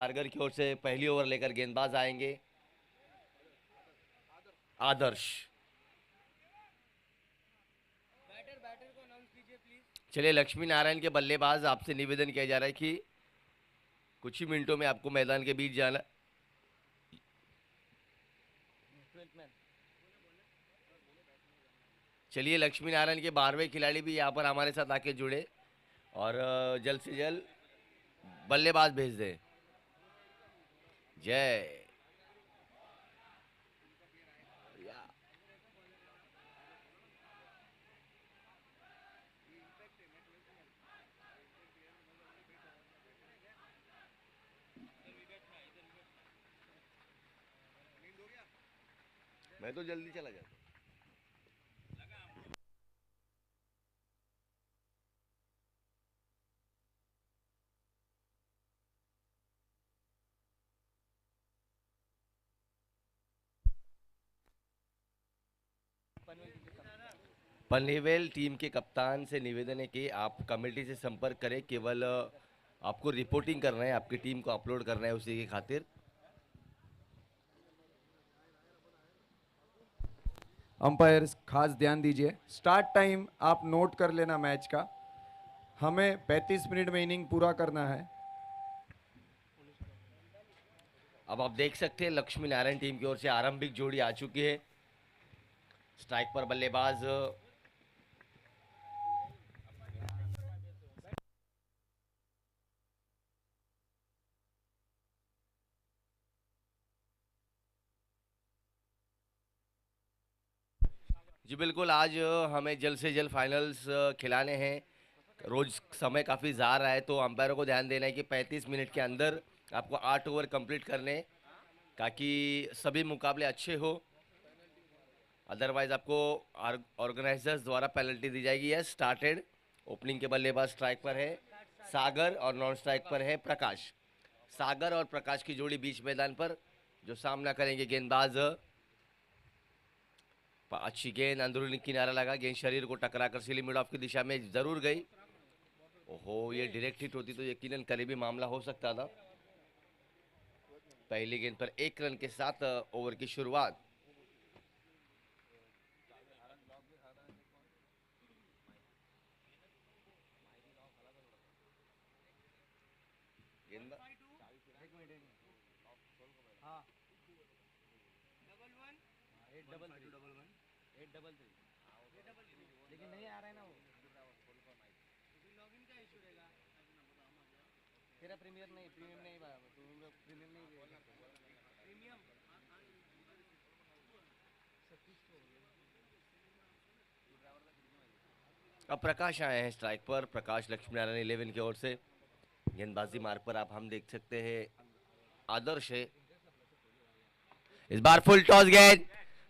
कारगर की ओर से पहली ओवर लेकर गेंदबाज आएंगे आदर्श। चलिए, लक्ष्मी नारायण के बल्लेबाज, आपसे निवेदन किया जा रहा है कि कुछ ही मिनटों में आपको मैदान के बीच जाना। चलिए, लक्ष्मी नारायण के 12वें खिलाड़ी भी यहाँ पर हमारे साथ आके जुड़े और जल्द से जल्द बल्लेबाज भेज दें। जय। मैं तो जल्दी चला जाता। पनवेल टीम के कप्तान से निवेदन है कि आप कमेटी से संपर्क करें, केवल आपको रिपोर्टिंग करना है, आपकी टीम को अपलोड करना है उसी की खातिर। अंपायर खास ध्यान दीजिए, स्टार्ट टाइम आप नोट कर लेना मैच का। हमें 35 मिनट में इनिंग पूरा करना है। अब आप देख सकते हैं लक्ष्मी नारायण टीम की ओर से आरंभिक जोड़ी आ चुकी है। स्ट्राइक पर बल्लेबाज जी बिल्कुल, आज हमें जल्द से जल्द फाइनल्स खिलाने हैं। रोज समय काफ़ी जा रहा है, तो अंपायरों को ध्यान देना है कि 35 मिनट के अंदर आपको 8 ओवर कंप्लीट करने हैं, ताकि सभी मुकाबले अच्छे हो। अदरवाइज आपको ऑर्गेनाइजर्स द्वारा पेनल्टी दी जाएगी। Yes, started. ओपनिंग के बल्लेबाज स्ट्राइक पर है सागर और नॉन स्ट्राइक पर है प्रकाश। सागर और प्रकाश की जोड़ी बीच मैदान पर जो सामना करेंगे गेंदबाज। अच्छी गेंद, अंदरूनी किनारा लगा, गेंद शरीर को टकराकर सिली मिड ऑफ की दिशा में जरूर गई। ओहो, ये डायरेक्ट हिट होती तो यकीनन करीबी मामला हो सकता था। पहली गेंद पर 1 रन के साथ ओवर की शुरुआत। गेंद अब प्रकाश आए हैं स्ट्राइक पर। प्रकाश लक्ष्मी नारायण 11 की ओर से। गेंदबाजी मार्ग पर आप हम देख सकते हैं आदर्श है। इस बार फुल टॉस गेंद,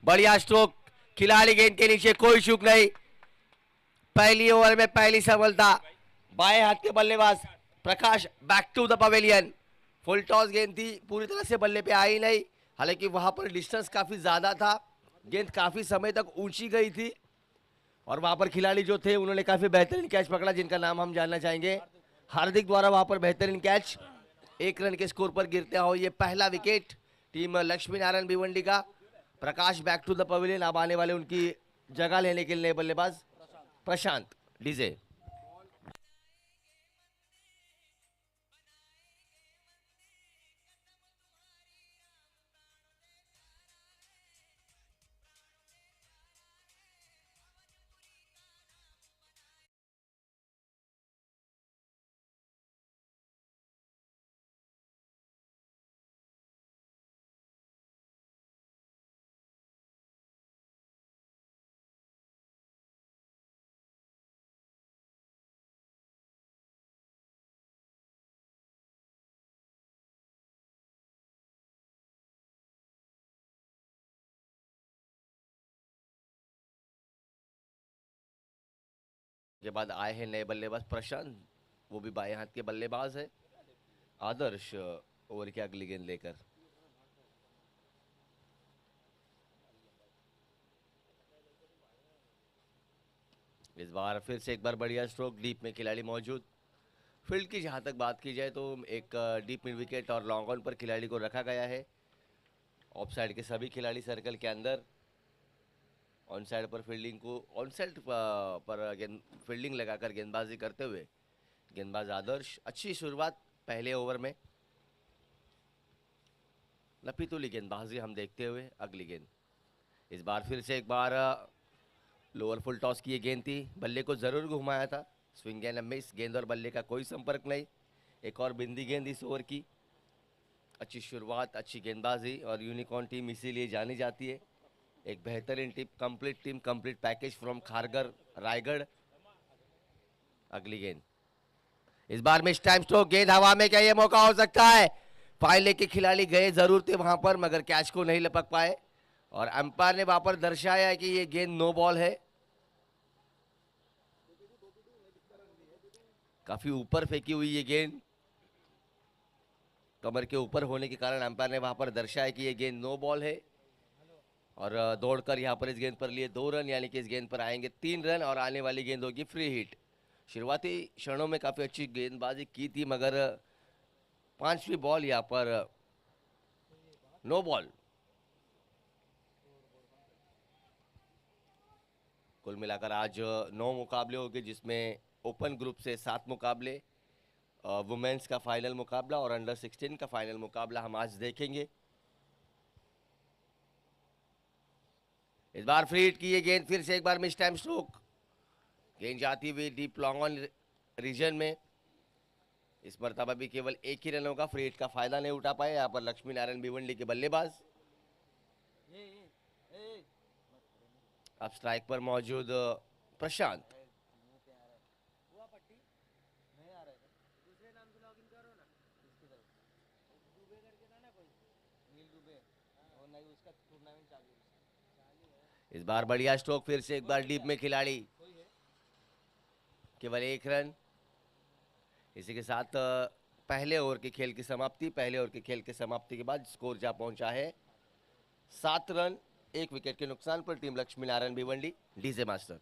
बढ़िया स्ट्रोक, खिलाड़ी गेंद के नीचे, कोई चूक नहीं। पहली ओवर में पहली सफलता। बाएं हाथ के बल्लेबाज Prakash back to the pavilion. Full toss गेंद थी, पूरी तरह से बल्ले पे आई नहीं, हालांकि वहां पर डिस्टेंस काफी ज्यादा था, गेंद काफी समय तक ऊंची गई थी और वहां पर खिलाड़ी जो थे उन्होंने काफी बेहतरीन कैच पकड़ा, जिनका नाम हम जानना चाहेंगे। हार्दिक द्वारा वहां पर बेहतरीन कैच। 1 रन के स्कोर पर गिरते हो ये पहला विकेट टीम लक्ष्मी नारायण भिवंडी का। प्रकाश बैक टू द पवेलियन। अब आने वाले उनकी जगह लेने के लिए बल्लेबाज प्रशांत डीजे। के बाद आए हैं नए बल्लेबाज प्रशांत, वो भी बाएं हाथ के बल्लेबाज है। आदर्श ओवर की अगली गेंद लेकर। इस बार फिर से एक बार बढ़िया स्ट्रोक, डीप में खिलाड़ी मौजूद। फील्ड की जहाँ तक बात की जाए तो एक डीप मिड विकेट और लॉन्ग ऑन पर खिलाड़ी को रखा गया है। ऑफ साइड के सभी खिलाड़ी सर्कल के अंदर, ऑन साइड पर फील्डिंग को ऑन साइड पर गेंद फील्डिंग लगाकर गेंदबाजी करते हुए गेंदबाज आदर्श। अच्छी शुरुआत पहले ओवर में, लपीतुली गेंदबाजी हम देखते हुए अगली गेंद। इस बार फिर से एक बार लोअर फुल टॉस की ये गेंद थी, बल्ले को जरूर घुमाया था, स्विंग एंड मिस, गेंद और बल्ले का कोई संपर्क नहीं। एक और बिंदी गेंद इस ओवर की। अच्छी शुरुआत, अच्छी गेंदबाजी और यूनिकॉर्न टीम इसीलिए जानी जाती है। एक बेहतरीन team, complete package from Kharghar Raigarh. अगली गेंद, इस बार मिस टाइम स्ट्रोक, गेंद हवा में, क्या ये मौका हो सकता है? फाइले के खिलाड़ी गए जरूर थे वहां पर मगर कैच को नहीं लपक पाए और अंपायर ने वहां पर दर्शाया कि ये गेंद नो बॉल है। काफी ऊपर फेंकी हुई ये गेंद, कमर के ऊपर होने के कारण अंपायर ने वहां पर दर्शाया कि ये गेंद नो बॉल है और दौड़कर यहां पर इस गेंद पर लिए 2 रन, यानी कि इस गेंद पर आएंगे 3 रन और आने वाली गेंद होगी फ्री हिट। शुरुआती क्षणों में काफी अच्छी गेंदबाजी की थी मगर 5वीं बॉल यहां पर नो बॉल। कुल मिलाकर आज 9 मुकाबले होंगे जिसमें ओपन ग्रुप से 7 मुकाबले, वुमेन्स का फाइनल मुकाबला और अंडर 16 का फाइनल मुकाबला हम आज देखेंगे। इस बार फ्री हिट की ये गेंद, फिर से एक बार मिस टाइम स्ट्रोक, गेंद जाती हुई डीप लॉन्ग ऑन रीजन में। इस मरतबा भी केवल एक ही रन होगा, फ्री हिट का फायदा नहीं उठा पाए यहाँ पर लक्ष्मी नारायण भिवंडी के बल्लेबाज। अब स्ट्राइक पर मौजूद प्रशांत। इस बार बढ़िया स्ट्रोक, फिर से एक बार डीप में खिलाड़ी, केवल 1 रन। इसी के साथ पहले ओवर के खेल की समाप्ति के बाद स्कोर जा पहुंचा है 7 रन 1 विकेट के नुकसान पर team Lakshmi Narayan Bhiwandi. DJ master.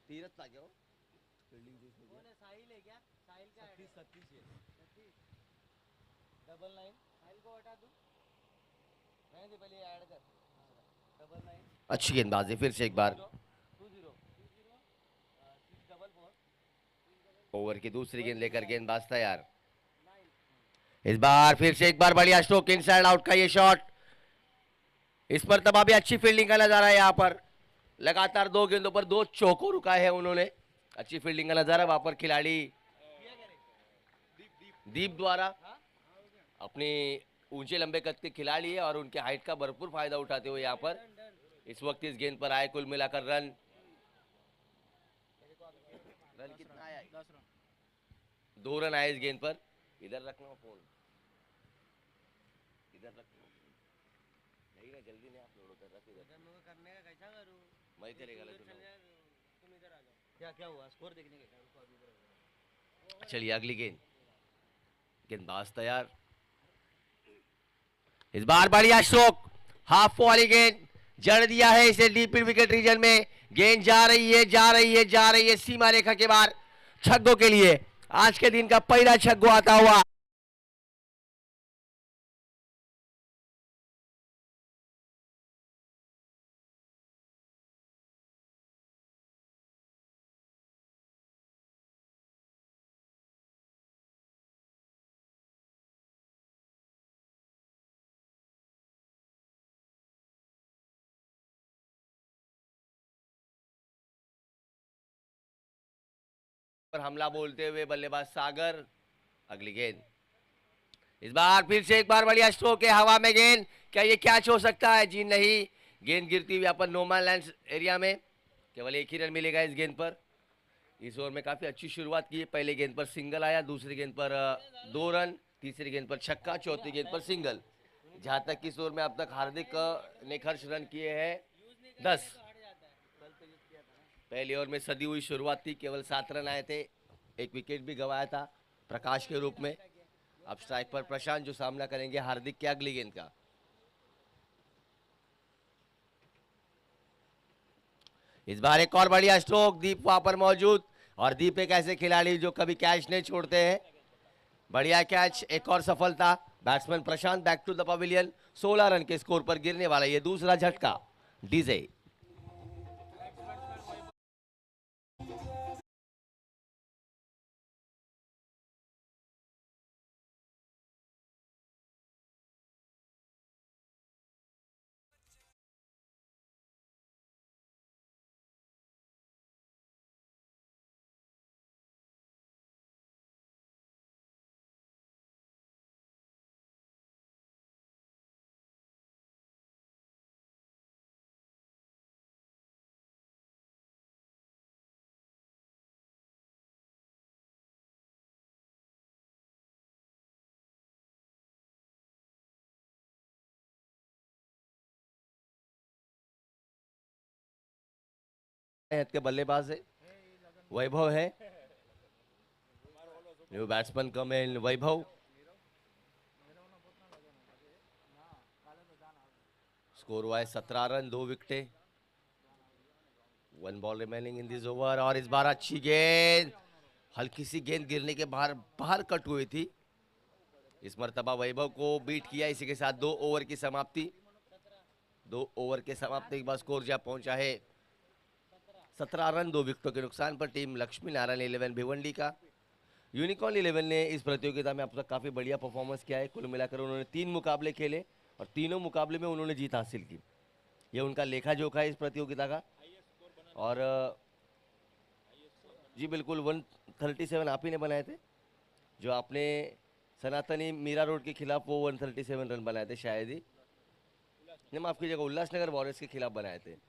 Tirath था क्या वो? फील्डिंग जो इसमें किया? साहिल है क्या? साहिल का 36 है। 99 साहिल को हटा दूं? नहीं दे, पहले ऐड कर 99 अच्छी गेंदबाजी, फिर से एक बार 20 644 ओवर की दूसरी गेंद लेकर गेंदबाज तैयार। इस बार फिर से एक बार बढ़िया स्ट्रोक, इनसाइड आउट का ये शॉट। इस पर तब भी अच्छी फील्डिंग का नजारा है यहाँ पर, लगातार 2 गेंदों पर 2 चौको रुका है उन्होंने। अच्छी फील्डिंग का नजारा वहां पर खिलाड़ी दीप द्वारा, अपनी ऊंचे लंबे कद के खिलाड़ी है और उनके हाइट का भरपूर फायदा उठाते हुए यहाँ पर इस वक्त इस गेंद पर आए। कुल मिलाकर रन कितना आया? 2 रन आए इस गेंद पर। इधर रखना फोन, इधर रखना नहीं ना, जल्दी नहीं आप लोग उधर रख, इधर करने का कैसा करूं? मैं करेगा तुम इधर आ जाओ। क्या हुआ? स्कोर देखने का। चलिए अगली गेंद, गेंदबाज तैयार। इस बार बढ़िया स्ट्रोक, हाफ वाली गेंद, जड़ दिया है इसे डीप विकेट रीजन में। गेंद जा रही है सीमा रेखा के बाहर, छक्कों के लिए आज के दिन का पहला छक्को आता हुआ। पर हमला बोलते हुए बल्लेबाज सागर। अगली गेंद, इस बार फिर से एक बार बढ़िया स्ट्रोक है हवा में गेंद, क्या ये कैच हो सकता है? जी नहीं, गेंद गिरती हुई अपन नो मैन लैंड एरिया में, केवल एक ही रन मिलेगा इस गेंद पर। इस ओवर में काफी अच्छी शुरुआत की है, पहले गेंद पर सिंगल आया, दूसरी गेंद पर 2 रन, तीसरी गेंद पर छक्का, चौथी गेंद पर सिंगल। जहां तक इस ओवर में अब तक हार्दिक ने खर्च रन किए हैं 10। पहले ओवर में सदी हुई शुरुआत थी, केवल 7 रन आए थे, एक विकेट भी गंवाया था प्रकाश के रूप में। अब स्ट्राइक पर प्रशांत जो सामना करेंगे हार्दिक के अगली गेंद का। इस बार एक और बढ़िया स्ट्रोक, दीप वहां पर मौजूद, और दीप एक ऐसे खिलाड़ी जो कभी कैच नहीं छोड़ते हैं। बढ़िया कैच, एक और सफलता। Batsman Prashant back to the pavilion, 16 run के स्कोर पर गिरने वाला ये दूसरा झटका। डीजे के बल्लेबाज है वैभव है, न्यू बैट्समैन कम इन वैभव। स्कोर हुआ है 17 run, 2 विकेटें, 1 ball remaining in this over. और इस बार अच्छी गेंद, हल्की सी गेंद गिरने के बाहर बाहर कट हुई थी, इस मर्तबा वैभव को बीट किया। इसी के साथ 2 ओवर की समाप्ति, 2 ओवर के समाप्ति के बाद स्कोर जहां पहुंचा है 17 रन, 2 विकेटों के नुकसान पर टीम लक्ष्मी नारायण 11 भिवंडी का। यूनिकॉर्न 11 ने इस प्रतियोगिता में अब तक काफी बढ़िया परफॉर्मेंस किया है। कुल मिलाकर उन्होंने 3 मुकाबले खेले और तीनों मुकाबले में उन्होंने जीत हासिल की। ये उनका लेखा जोखा है इस प्रतियोगिता का। और जी बिल्कुल 137 आप ही ने बनाए थे, जो आपने सनातनी मीरा रोड के खिलाफ वो 137 रन बनाए थे शायद ही, नहीं माफ कीजिएगा, उल्लासनगर वॉरियर्स के खिलाफ बनाए थे।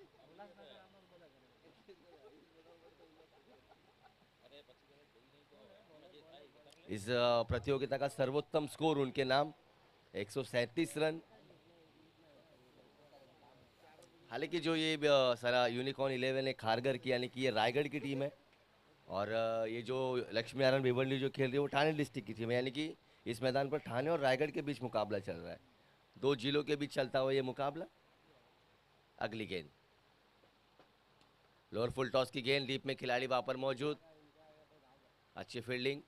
इस प्रतियोगिता का सर्वोत्तम स्कोर उनके नाम 137 रन। हालांकि जो ये सारा यूनिकॉर्न 11 है खारगर की, यानी कि ये रायगढ़ की टीम है, और ये जो लक्ष्मी नारायण भिवंडी जो खेल रही है वो ठाणे डिस्ट्रिक्ट की टीम है, यानी कि इस मैदान पर ठाणे और रायगढ़ के बीच मुकाबला चल रहा है, 2 जिलों के बीच चलता हुआ ये मुकाबला। अगली गेंद, लोअर फुल टॉस की गेंद, डीप में खिलाड़ी वहां पर मौजूद, अच्छी फील्डिंग,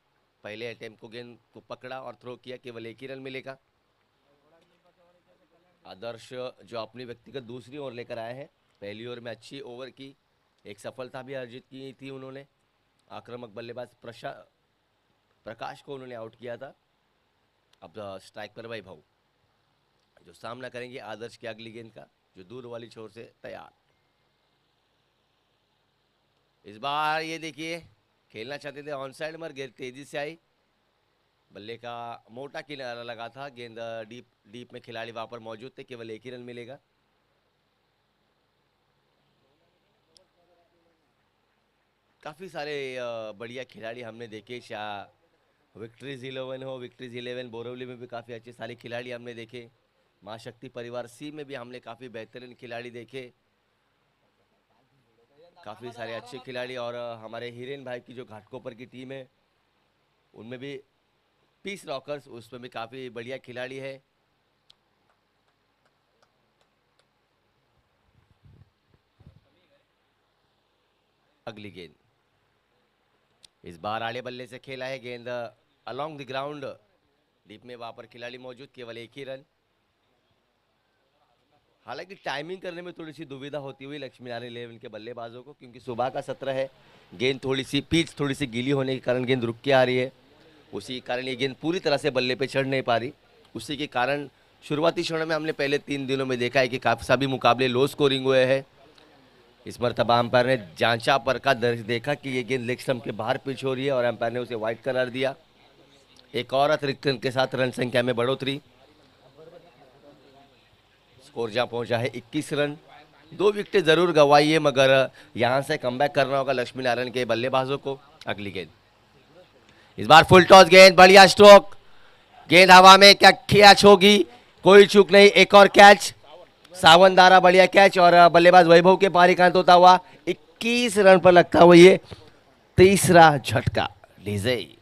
पहले अटेम्प्ट को गेंद को पकड़ा और थ्रो किया, केवल एक ही रन मिलेगा। आदर्श जो अपनी व्यक्तिगत दूसरी ओवर लेकर आए हैं, पहली ओवर में अच्छी ओवर की, एक सफलता भी अर्जित की थी उन्होंने, आक्रामक बल्लेबाज प्रकाश को उन्होंने आउट किया था। अब स्ट्राइक पर वैभव जो सामना करेंगे आदर्श की अगली गेंद का, जो दूर वाली छोर से तैयार। इस बार ये देखिए खेलना चाहते थे ऑन साइड, मगर गेंद तेजी से आई, बल्ले का मोटा किनारा लगा था, गेंद डीप में खिलाड़ी वहां पर मौजूद थे, केवल एक ही रन मिलेगा। काफी सारे बढ़िया खिलाड़ी हमने देखे, शाह विक्ट्रीज 11 हो, विक्ट्रीज 11 बोरवली में भी काफी अच्छे सारे खिलाड़ी हमने देखे, मां शक्ति परिवार सी में भी हमने काफी बेहतरीन खिलाड़ी देखे, काफी सारे अच्छे खिलाड़ी। और हमारे हिरेन भाई की जो घाटकोपर की टीम है उनमें भी पीस रॉकर्स, उसमें भी काफी बढ़िया खिलाड़ी है। अगली गेंद, इस बार आड़े बल्ले से खेला है, गेंद अलोंग द ग्राउंड, डीप में वहां पर खिलाड़ी मौजूद, केवल एक ही रन। हालांकि टाइमिंग करने में थोड़ी सी दुविधा होती हुई लक्ष्मी नारायण 11 के बल्लेबाजों को, क्योंकि सुबह का सत्र है, गेंद थोड़ी सी पिच थोड़ी सी गीली होने के कारण गेंद रुक के आ रही है, उसी कारण ये गेंद पूरी तरह से बल्ले पे चढ़ नहीं पा रही। उसी के कारण शुरुआती क्षण में हमने पहले 3 दिनों में देखा है कि काफ़ी सभी मुकाबले लो स्कोरिंग हुए हैं। इस मरतबा अंपायर ने जांचा पर का दर्ज देखा कि ये गेंद लेग स्टंप के बाहर पिच हो रही है और अंपायर ने उसे वाइड करार दिया। एक और अतिरिक्त रन के साथ रन संख्या में बढ़ोतरी। स्कोर जहां पहुंचा है 21 रन। 2 विकेटें जरूर गंवाई है, मगर यहां से कमबैक करना होगा लक्ष्मी नारायण के बल्लेबाजों को। अगली गेंद, इस बार फुल टॉस गेंद, बढ़िया स्ट्रोक, गेंद हवा में, क्या कैच होगी, कोई चूक नहीं। एक और कैच, सावन दारा, बढ़िया कैच और बल्लेबाज वैभव के पारी कांत होता हुआ 21 रन पर लगता हुआ ये तीसरा झटका। लीजिए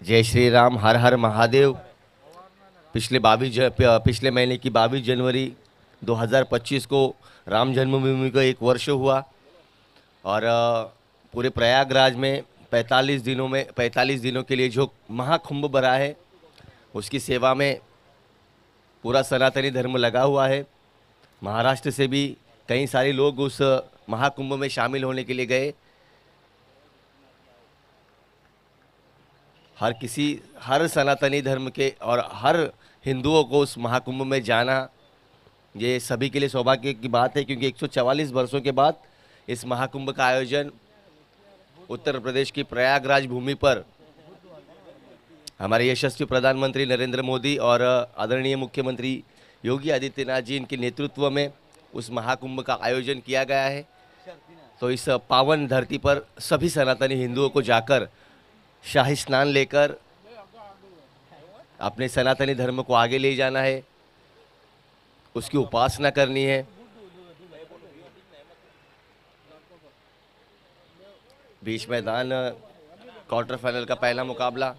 जय श्री राम, हर हर महादेव। पिछले महीने की 22 जनवरी 2025 को राम जन्मभूमि का 1 वर्ष हुआ और पूरे प्रयागराज में 45 दिनों के लिए जो महाकुंभ भरा है उसकी सेवा में पूरा सनातनी धर्म लगा हुआ है। महाराष्ट्र से भी कई सारे लोग उस महाकुंभ में शामिल होने के लिए गए। हर सनातनी धर्म के और हर हिंदुओं को उस महाकुंभ में जाना ये सभी के लिए सौभाग्य की बात है, क्योंकि 144 वर्षों के बाद इस महाकुंभ का आयोजन उत्तर प्रदेश की प्रयागराज भूमि पर हमारे यशस्वी प्रधानमंत्री नरेंद्र मोदी और आदरणीय मुख्यमंत्री योगी आदित्यनाथ जी इनके नेतृत्व में उस महाकुंभ का आयोजन किया गया है। तो इस पावन धरती पर सभी सनातनी हिंदुओं को जाकर शाही स्नान लेकर अपने सनातनी धर्म को आगे ले जाना है, उसकी उपासना करनी है। बीच मैदान क्वार्टर फाइनल का पहला मुकाबला।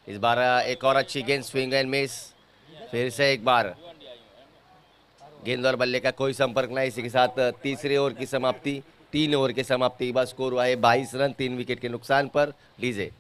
इस बार एक और अच्छी गेंद, स्विंग एंड मिस। फिर से एक बार गेंद और बल्ले का कोई संपर्क नहीं। इसी के साथ तीसरे ओवर की समाप्ति, 3 ओवर की समाप्ति के बाद स्कोर हुआ है 22 रन 3 विकेट के नुकसान पर। लीजिए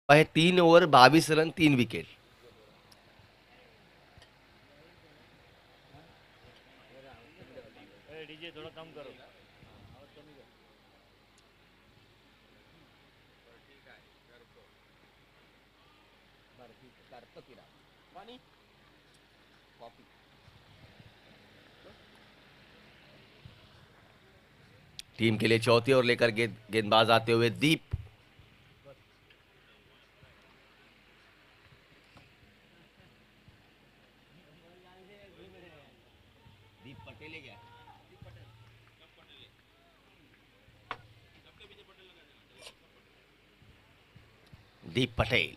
है 3 ओवर 22 रन 3 विकेट। टीम के लिए चौथी ओवर लेकर गेंदबाज आते हुए दीप। दीप पटेल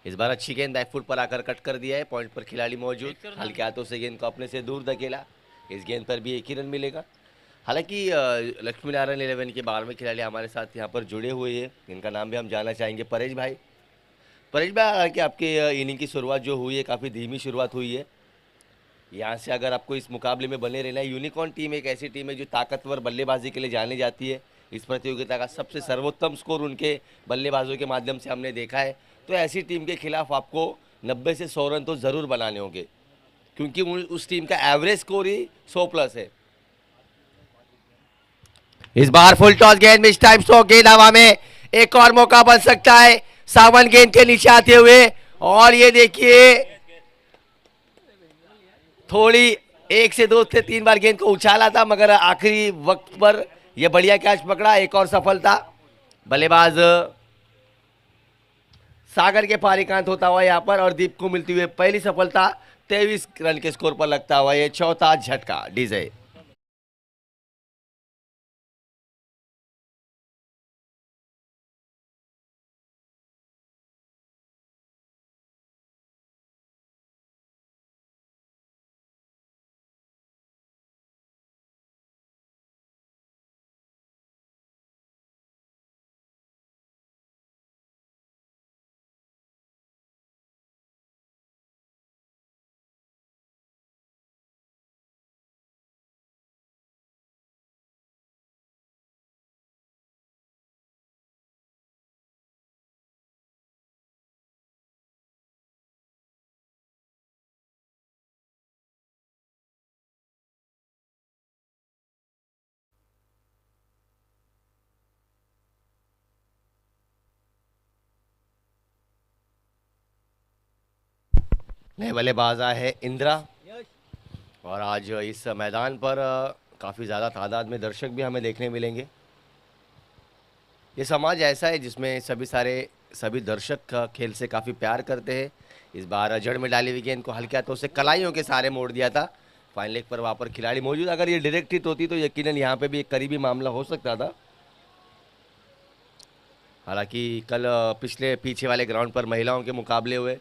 इस बार अच्छी गेंद बैकफुट पर आकर कट कर दिया है। पॉइंट पर खिलाड़ी मौजूद, हल्के हाथों से गेंद को अपने से दूर धकेला। इस गेंद पर भी 1 ही रन मिलेगा। हालांकि लक्ष्मी नारायण 11 के 12वें खिलाड़ी हमारे साथ यहाँ पर जुड़े हुए हैं, इनका नाम भी हम जानना चाहेंगे। परेश भाई, हालांकि आपके इनिंग की शुरुआत जो हुई है काफ़ी धीमी शुरुआत हुई है। यहाँ से अगर आपको इस मुकाबले में बने रहना है, यूनिकॉर्न टीम एक ऐसी टीम है जो ताकतवर बल्लेबाजी के लिए जानी जाती है। इस प्रतियोगिता का सबसे सर्वोत्तम स्कोर उनके बल्लेबाजों के माध्यम से हमने देखा है। तो ऐसी टीम के खिलाफ आपको 90 से 100 रन तो ज़रूर बनाने होंगे, क्योंकि उस टीम का एवरेज स्कोर ही 100+ है। इस बार फुल टॉस गेंद, मिस टाइम स्ट्रोक, गेंद हवा में, एक और मौका बन सकता है। सावन गेंद के नीचे आते हुए, और ये देखिए थोड़ी एक से दो से तीन बार गेंद को उछाला था, मगर आखिरी वक्त पर यह बढ़िया कैच पकड़ा। एक और सफलता। बल्लेबाज सागर के पारिकांत होता हुआ यहां पर, और दीप को मिलती हुई पहली सफलता। 23 रन के स्कोर पर लगता हुआ यह चौथा झटका। डीजे नए बल्लेबाज आए हैं इंदिरा, और आज इस मैदान पर काफ़ी ज़्यादा तादाद में दर्शक भी हमें देखने मिलेंगे। ये समाज ऐसा है जिसमें सभी दर्शक खेल से काफ़ी प्यार करते हैं। इस बार जड़ में डाली हुई गेंद को हल्के हाथों से कलाइयों के सहारे मोड़ दिया था। फाइन लेग पर वहाँ पर खिलाड़ी मौजूद, अगर ये डायरेक्ट हिट होती तो यकीनन यहाँ पे भी एक करीबी मामला हो सकता था। हालांकि कल पिछले पीछे वाले ग्राउंड पर महिलाओं के मुकाबले हुए।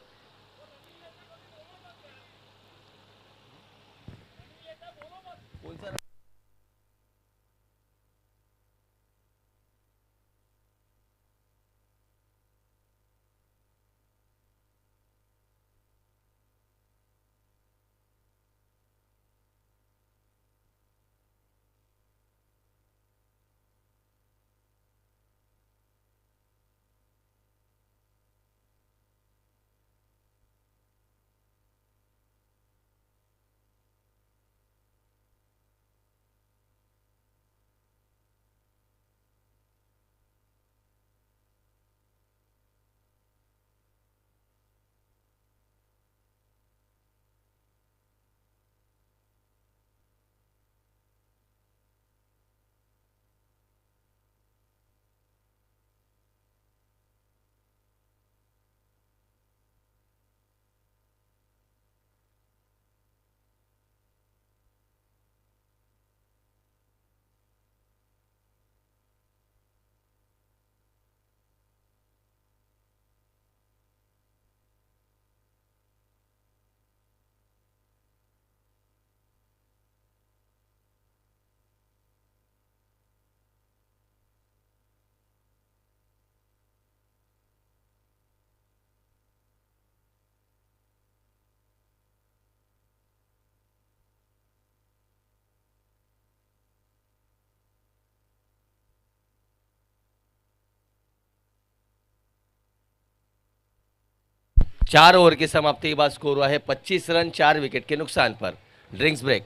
4 ओवर की समाप्ति के बाद स्कोर हुआ है 25 रन 4 विकेट के नुकसान पर। Drinks break.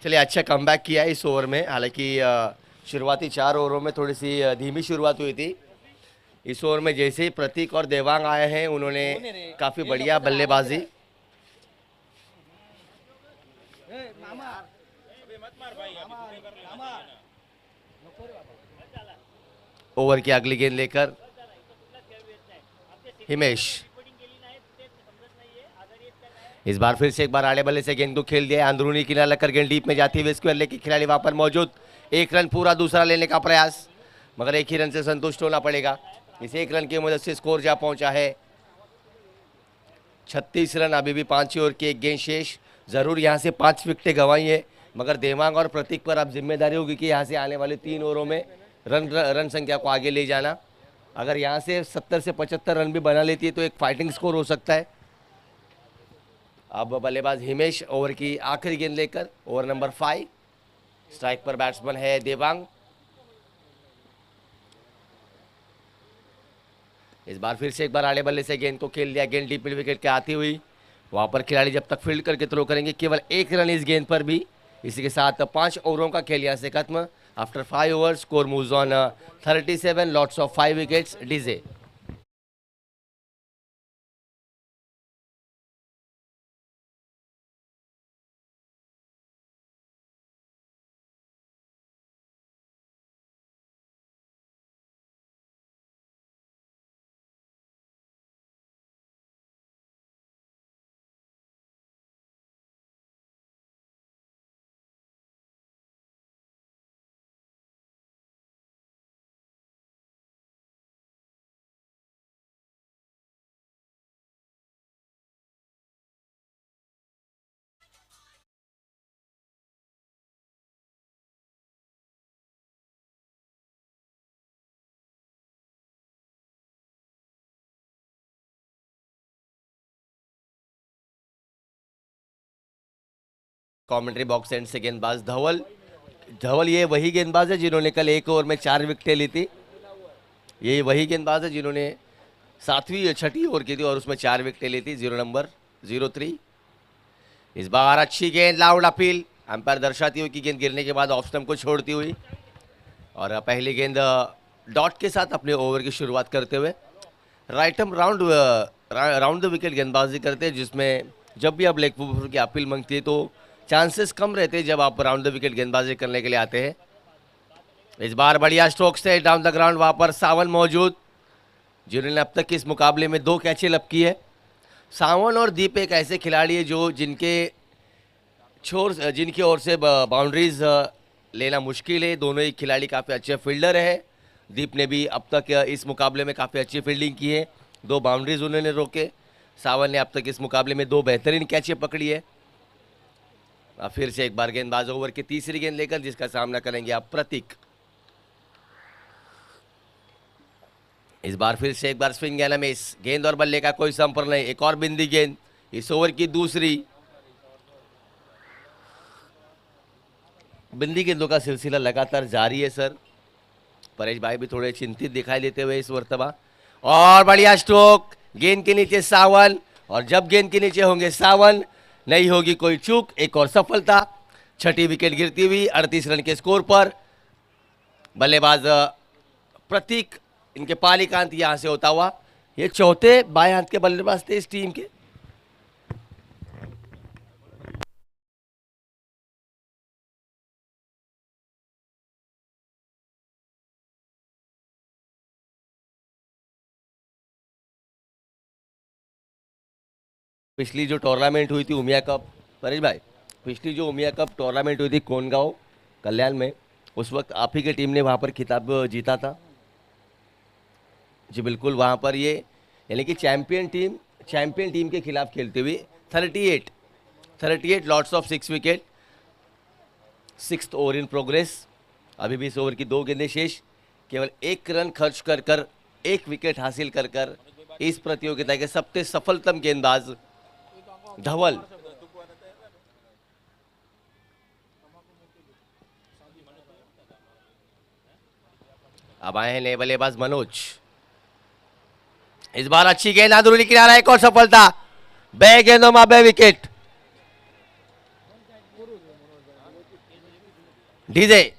चलिए अच्छा कमबैक किया है इस ओवर में। हालांकि शुरुआती 4 ओवरों में थोड़ी सी धीमी शुरुआत हुई थी। इस ओवर में जैसे ही प्रतीक और देवांग आए हैं उन्होंने काफ़ी बढ़िया बल्लेबाजी। ओवर की अगली गेंद लेकर हिमेश, इस बार फिर से एक बार आड़े बल्ले से गेंद को खेल दिया। अंदरूनी किनारा लगकर गेंद डीप में जाती हुई स्क्वायर लेग की खिलाड़ी वहां पर मौजूद। 1 रन पूरा दूसरा लेने का प्रयास, मगर 1 ही रन से संतुष्ट होना पड़ेगा। इस 1 रन की मदद से स्कोर जा पहुंचा है 36 रन। अभी भी 5 ओवर की एक गेंद शेष। जरूर यहां से 5 विकेटें गंवाई है, मगर देवांग और प्रतीक पर अब जिम्मेदारी होगी कि यहां से आने वाले 3 ओवरों में रन संख्या को आगे ले जाना। अगर यहां से 70 से 75 रन भी बना लेती है तो एक फाइटिंग स्कोर हो सकता है। अब बल्लेबाज हिमेश ओवर की आखिरी गेंद लेकर, ओवर नंबर 5। स्ट्राइक पर बैट्समैन है देवांग। इस बार फिर से एक बार आड़े बल्ले से गेंद को खेल दिया। गेंद डीप मिड विकेट के आती हुई, वहां पर खिलाड़ी जब तक फील्ड करके थ्रो करेंगे केवल 1 रन इस गेंद पर भी। इसी के साथ 5 ओवरों का खेल यहां से खत्म। After 5 overs score moves on 37, lots of 5 wickets DJ. Commentary box and से गेंदबाज धवल ये वही गेंदबाज है जिन्होंने कल 1 ओवर में 4 विकेटें ली थी। ये वही गेंदबाज है जिन्होंने 7वीं या 6ठी ओवर की थी और उसमें 4 विकेटें ली थी। 0 नंबर 03। इस बार अच्छी गेंद, लाउड अपील। अंपायर दर्शाती हुई कि गेंद गिरने के बाद ऑफ स्टंप को छोड़ती हुई, और पहली गेंद डॉट के साथ अपने ओवर की शुरुआत करते हुए राइटम राउंड द विकेट गेंदबाजी करते हैं, जिसमें जब भी आप लेग बॉलर की अपील मांगती है तो चांसेस कम रहते हैं जब आप राउंड द विकेट गेंदबाजी करने के लिए आते हैं। इस बार बढ़िया स्ट्रोक से डाउन द ग्राउंड वहां पर सावन मौजूद, जिन्होंने अब तक इस मुकाबले में 2 कैचे लब की है। सावन और दीप एक ऐसे खिलाड़ी है जो जिनकी ओर से बाउंड्रीज लेना मुश्किल है। दोनों ही खिलाड़ी काफ़ी अच्छे फील्डर है। दीप ने भी अब तक इस मुकाबले में काफ़ी अच्छी फील्डिंग की है, 2 बाउंड्रीज उन्होंने रोके। सावन ने अब तक इस मुकाबले में 2 बेहतरीन कैचें पकड़ी है। फिर से एक बार गेंदबाज ओवर की तीसरी गेंद लेकर, जिसका सामना करेंगे आप प्रतीक। इस बार फिर से एक बार स्विंग एंड मिस, गेंद और बल्ले का कोई संपर्क नहीं। एक और बिंदी गेंद, इस ओवर की दूसरी। बिंदी गेंदों का सिलसिला लगातार जारी है सर। परेश भाई भी थोड़े चिंतित दिखाई देते हुए इस मर्तबा। और बढ़िया स्ट्रोक, गेंद के नीचे सावन, और जब गेंद के नीचे होंगे सावन नहीं होगी कोई चूक। एक और सफलता, 6ठी विकेट गिरती हुई 38 रन के स्कोर पर। बल्लेबाज प्रतीक, इनके पालीकांत यहां से होता हुआ, ये चौथे बाएं हाथ के बल्लेबाज थे इस टीम के। पिछली जो टूर्नामेंट हुई थी उमिया कप, परेश भाई, पिछली जो उमिया कप टूर्नामेंट हुई थी कोनगांव कल्याण में, उस वक्त आप ही की टीम ने वहां पर खिताब जीता था। जी बिल्कुल, वहां पर ये यानी कि चैंपियन टीम के खिलाफ खेलते हुए 38 lots of 6 wicket. 6th over in progress. अभी भी इस ओवर की 2 गेंदें शेष। केवल 1 रन खर्च कर 1 विकेट हासिल कर इस प्रतियोगिता के सबसे सफलतम गेंदबाज धवल। अब आए हैं नए बल्लेबाज मनोज। इस बार अच्छी गेंद, अंदरूनी किनारा, एक और सफलता। 2 गेंदों में 2 विकेट। डीजे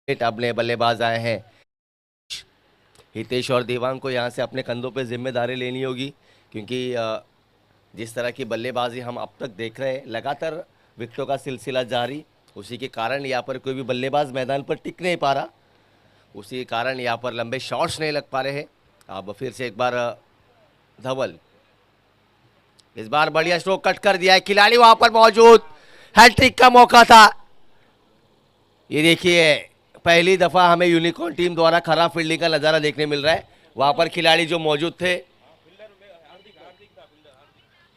अपने बल्लेबाज आए हैं। हितेश और देवांग को यहाँ से अपने कंधों पे जिम्मेदारी लेनी होगी, क्योंकि जिस तरह की बल्लेबाजी हम अब तक देख रहे हैं, लगातार विकेटों का सिलसिला जारी, उसी के कारण यहाँ पर कोई भी बल्लेबाज मैदान पर टिक नहीं पा रहा, उसी के कारण यहाँ पर लंबे शॉट्स नहीं लग पा रहे हैं। अब फिर से एक बार धवल, इस बार बढ़िया स्ट्रोक कट कर दिया है, खिलाड़ी वहां पर मौजूद, हैट्रिक का मौका था। ये देखिए पहली दफा हमें यूनिकॉर्न टीम द्वारा खराब फील्डिंग का नजारा देखने मिल रहा है। वहां पर खिलाड़ी जो मौजूद थे,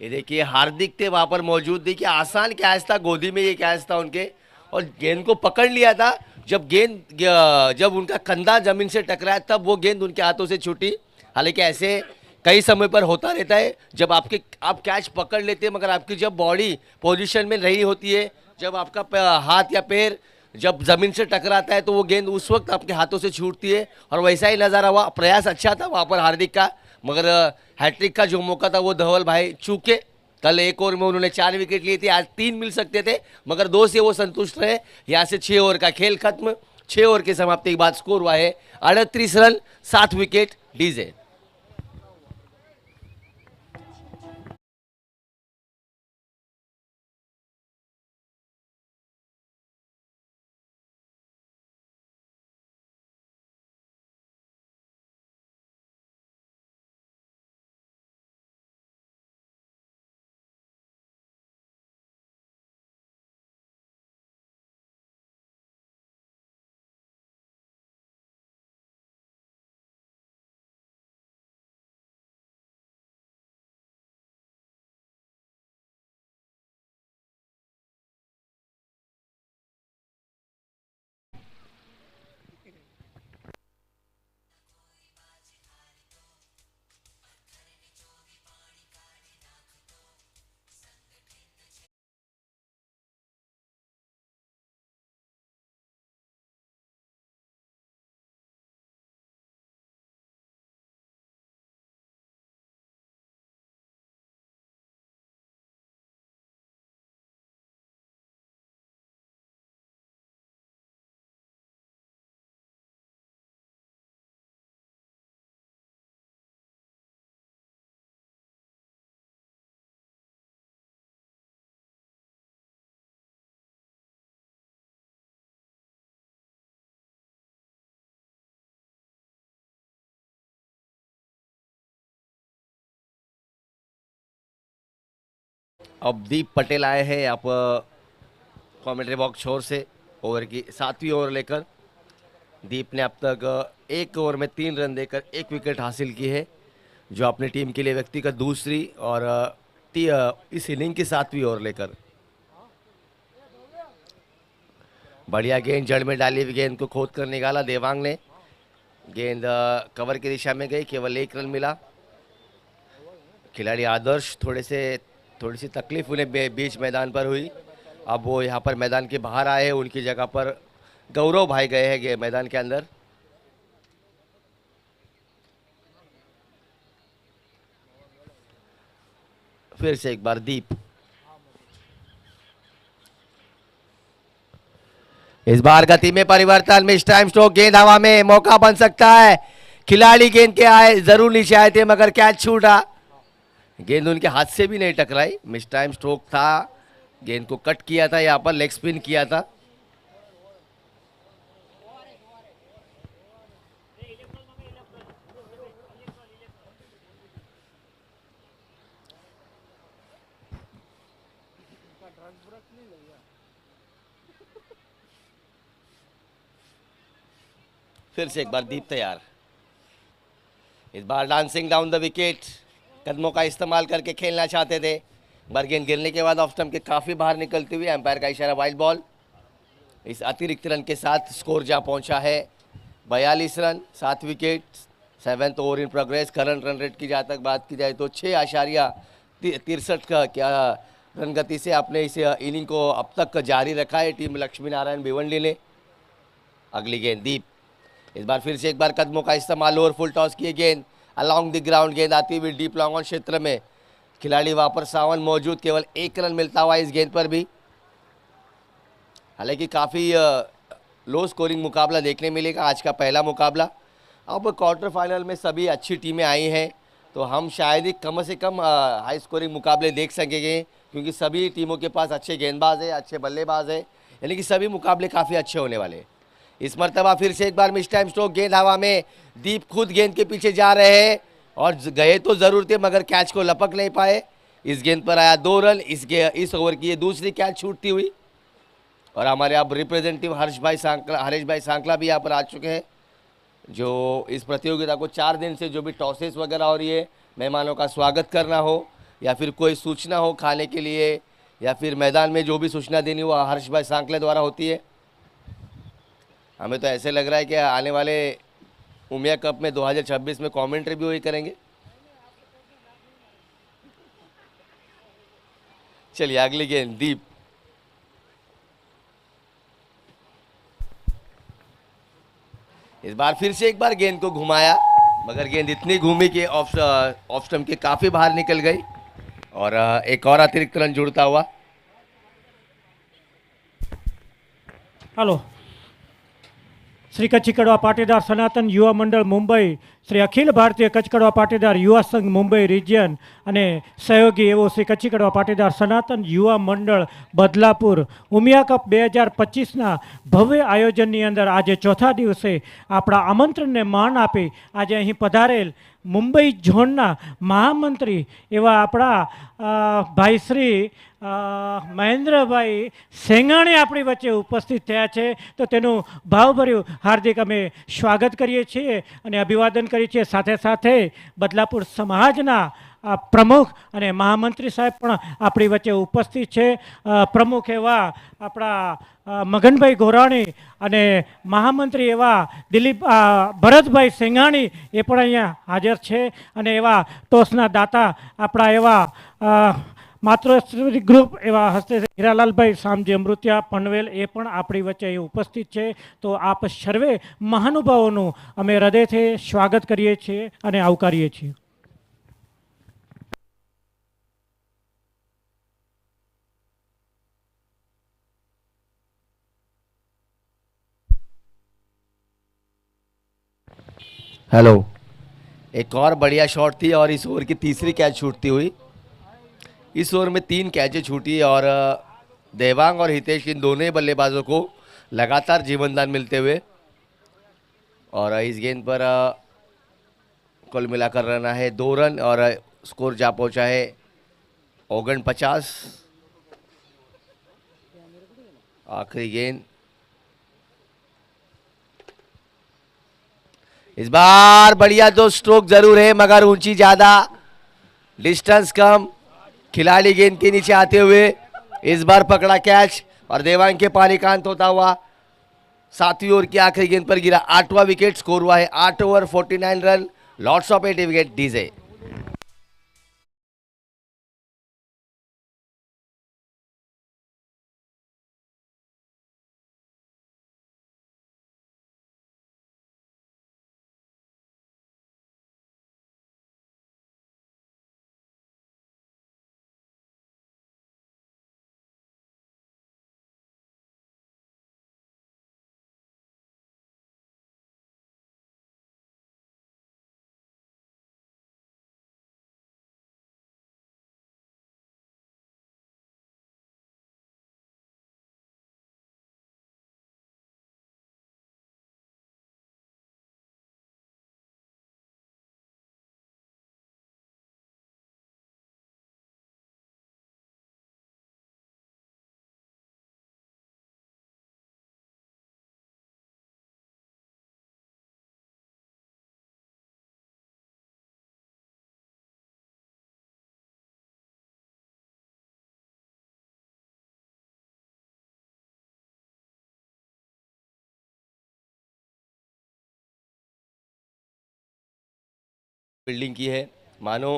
ये देखिए हार्दिक थे वहां पर मौजूद। देखिए आसान कैच था, गोदी में ये कैच था उनके, और गेंद को पकड़ लिया था। जब उनका कंधा जमीन से टकराया तब वो गेंद उनके हाथों से छूटी। हालांकि ऐसे कई समय पर होता रहता है, जब आप कैच पकड़ लेते हैं मगर आपकी जब बॉडी पोजीशन में नहीं होती है, जब आपका हाथ या पैर जब जमीन से टकराता है तो वो गेंद उस वक्त आपके हाथों से छूटती है। और वैसा ही नज़ारा हुआ, प्रयास अच्छा था वहाँ पर हार्दिक का, मगर हैट्रिक का जो मौका था वो धवल भाई चूके। कल एक ओवर में उन्होंने 4 विकेट लिए थे, आज 3 मिल सकते थे, मगर 2 से वो संतुष्ट रहे। यहाँ से 6 ओवर का खेल खत्म। 6 ओवर की समाप्ति के बाद स्कोर हुआ है 38 रन, 7 विकेट। डीजे अब दीप पटेल आए हैं आप कॉमेंट्री बॉक्स छोर से, ओवर की 7वीं ओवर लेकर। दीप ने अब तक 1 ओवर में 3 रन देकर 1 विकेट हासिल की है, जो अपनी टीम के लिए व्यक्तिगत दूसरी और इस इनिंग की 7वीं ओवर लेकर। बढ़िया गेंद जड़ में डाली हुई गेंद को खोद कर निकाला देवांग ने। गेंद कवर की दिशा में गई, केवल 1 रन मिला। खिलाड़ी आदर्श थोड़ी सी तकलीफ उन्हें बीच मैदान पर हुई। अब वो यहाँ पर मैदान के बाहर आए हैं, उनकी जगह पर गौरव भाई गए हैं मैदान के अंदर। फिर से एक बार दीप, इस बार गति में परिवर्तन, मिस टाइम स्ट्रोक, गेंद हवा में, मौका बन सकता है। खिलाड़ी गेंद के आए, जरूर नीचे आए थे मगर कैच छूटा। गेंद उनके हाथ से भी नहीं टकराई, मिस टाइम स्ट्रोक था। गेंद को कट किया था, यहाँ पर लेग स्पिन किया था। फिर से एक बार दीप तैयार, इस बार डांसिंग डाउन द विकेट, कदमों का इस्तेमाल करके खेलना चाहते थे। बार गेंद गिरने के बाद ऑफ स्टंप के काफी बाहर निकलती हुई, एम्पायर का इशारा वाइड बॉल। इस अतिरिक्त रन के साथ स्कोर जा पहुंचा है 42 run, 7 wicket, 7th over in progress. Current run rate की जहाँ तक बात की जाए तो 6.63 का क्या रन गति से अपने इस इनिंग को अब तक जारी रखा है टीम लक्ष्मी नारायण भिवंडी ने। अगली गेंद दीप, इस बार फिर से एक बार कदमों का इस्तेमाल, ओवर फुल टॉस किए गेंद अलोंग द ग्राउंड, गेंद आती हुई डीप लॉन्ग ऑन क्षेत्र में, खिलाड़ी वहां पर सावन मौजूद, केवल 1 रन मिलता हुआ इस गेंद पर भी। हालांकि काफ़ी लो स्कोरिंग मुकाबला देखने मिलेगा आज का पहला मुकाबला। अब क्वार्टर फाइनल में सभी अच्छी टीमें आई हैं तो हम शायद ही कम से कम हाई स्कोरिंग मुकाबले देख सकेंगे, क्योंकि सभी टीमों के पास अच्छे गेंदबाज हैं, अच्छे बल्लेबाज हैं, यानी कि सभी मुकाबले काफ़ी अच्छे होने वाले हैं। इस मरतबा फिर से एक बार मिस टाइम स्ट्रोक, गेंद हवा में, दीप खुद गेंद के पीछे जा रहे हैं और गए तो ज़रूर थे मगर कैच को लपक नहीं पाए। इस गेंद पर आया 2 रन। इस ओवर की ये दूसरी कैच छूटती हुई और हमारे अब रिप्रेजेंटेटिव हरीश भाई सांकला भी यहाँ पर आ चुके हैं, जो इस प्रतियोगिता को 4 दिन से जो भी टॉसेस वगैरह हो रही है, मेहमानों का स्वागत करना हो या फिर कोई सूचना हो खाने के लिए या फिर मैदान में जो भी सूचना देनी हो हरीश भाई सांकले द्वारा होती है। हमें तो ऐसे लग रहा है कि आने वाले उमिया कप में 2026 में कमेंट्री भी वही करेंगे। चलिए अगली गेंद दीप, इस बार फिर से एक बार गेंद को घुमाया मगर गेंद इतनी घूमी कि ऑफ स्टंप के काफी बाहर निकल गई और एक और अतिरिक्त रन जुड़ता हुआ। हेलो, श्री कच्ची कड़वा पाटीदार सनातन युवा मंडल मुंबई, श्री अखिल भारतीय कच्छ कड़वा पाटीदार युवा संघ मुंबई रीजन અને સહયોગી એવો શ્રી કચ્છી કડવા પાટીદાર સનાતન યુવા મંડળ બદલાપુર ઉમિયા કપ 2025ના ભવ્ય આયોજનની અંદર આજે ચોથા દિવસે આપણા આમંત્રણને માન આપી આજે અહીં પધારેલ મુંબઈ ઝોનના મહામંત્રી એવા આપણા ભાઈ શ્રી મહેન્દ્રભાઈ સેંગાણી આપણી વચ્ચે ઉપસ્થિત થયા છે તો તેનું ભાવભર્યું હાર્દિક અમે સ્વાગત કરીએ છીએ અને અભિવાદન કરીએ છીએ। સાથે સાથે બદલાપુર સમાજના પ્રમુખ અને મહામંત્રી સાહેબ પણ આપણી વચ્ચે ઉપસ્થિત છે। પ્રમુખ એવા આપણા મગનભાઈ ગોરાણી અને મહામંત્રી એવા દિલીપ ભરતભાઈ સેંગાણી એ પણ અહીંયા હાજર છે અને એવા ટોસના દાતા આપણા એવા માતૃશ્રી ગ્રુપ એવા હસ્તે હીરાલાલભાઈ શામજી અમૃતિયા પનવેલ એ પણ આપણી વચ્ચે અહીં ઉપસ્થિત છે। તો આપ સર્વે મહાનુભાવોનું અમે હૃદયથી સ્વાગત કરીએ છીએ અને આવકારીએ છીએ। हेलो, एक और बढ़िया शॉट थी और इस ओवर की तीसरी कैच छूटती हुई। इस ओवर में 3 कैचें छूटी और देवांग और हितेश इन दोनों ही बल्लेबाजों को लगातार जीवनदान मिलते हुए और इस गेंद पर कुल मिलाकर रन है 2 रन और स्कोर जा पहुंचा है 49। आखिरी गेंद, इस बार बढ़िया 2 स्ट्रोक जरूर है मगर ऊंची ज्यादा, डिस्टेंस कम, खिलाड़ी गेंद के नीचे आते हुए इस बार पकड़ा कैच और देवांग के पारिकांत होता हुआ 7वीं ओवर की आखिरी गेंद पर गिरा। 8वां विकेट, स्कोर हुआ है 8 over 49 run, lots of 8 wicket DJ. Fielding की है, मानो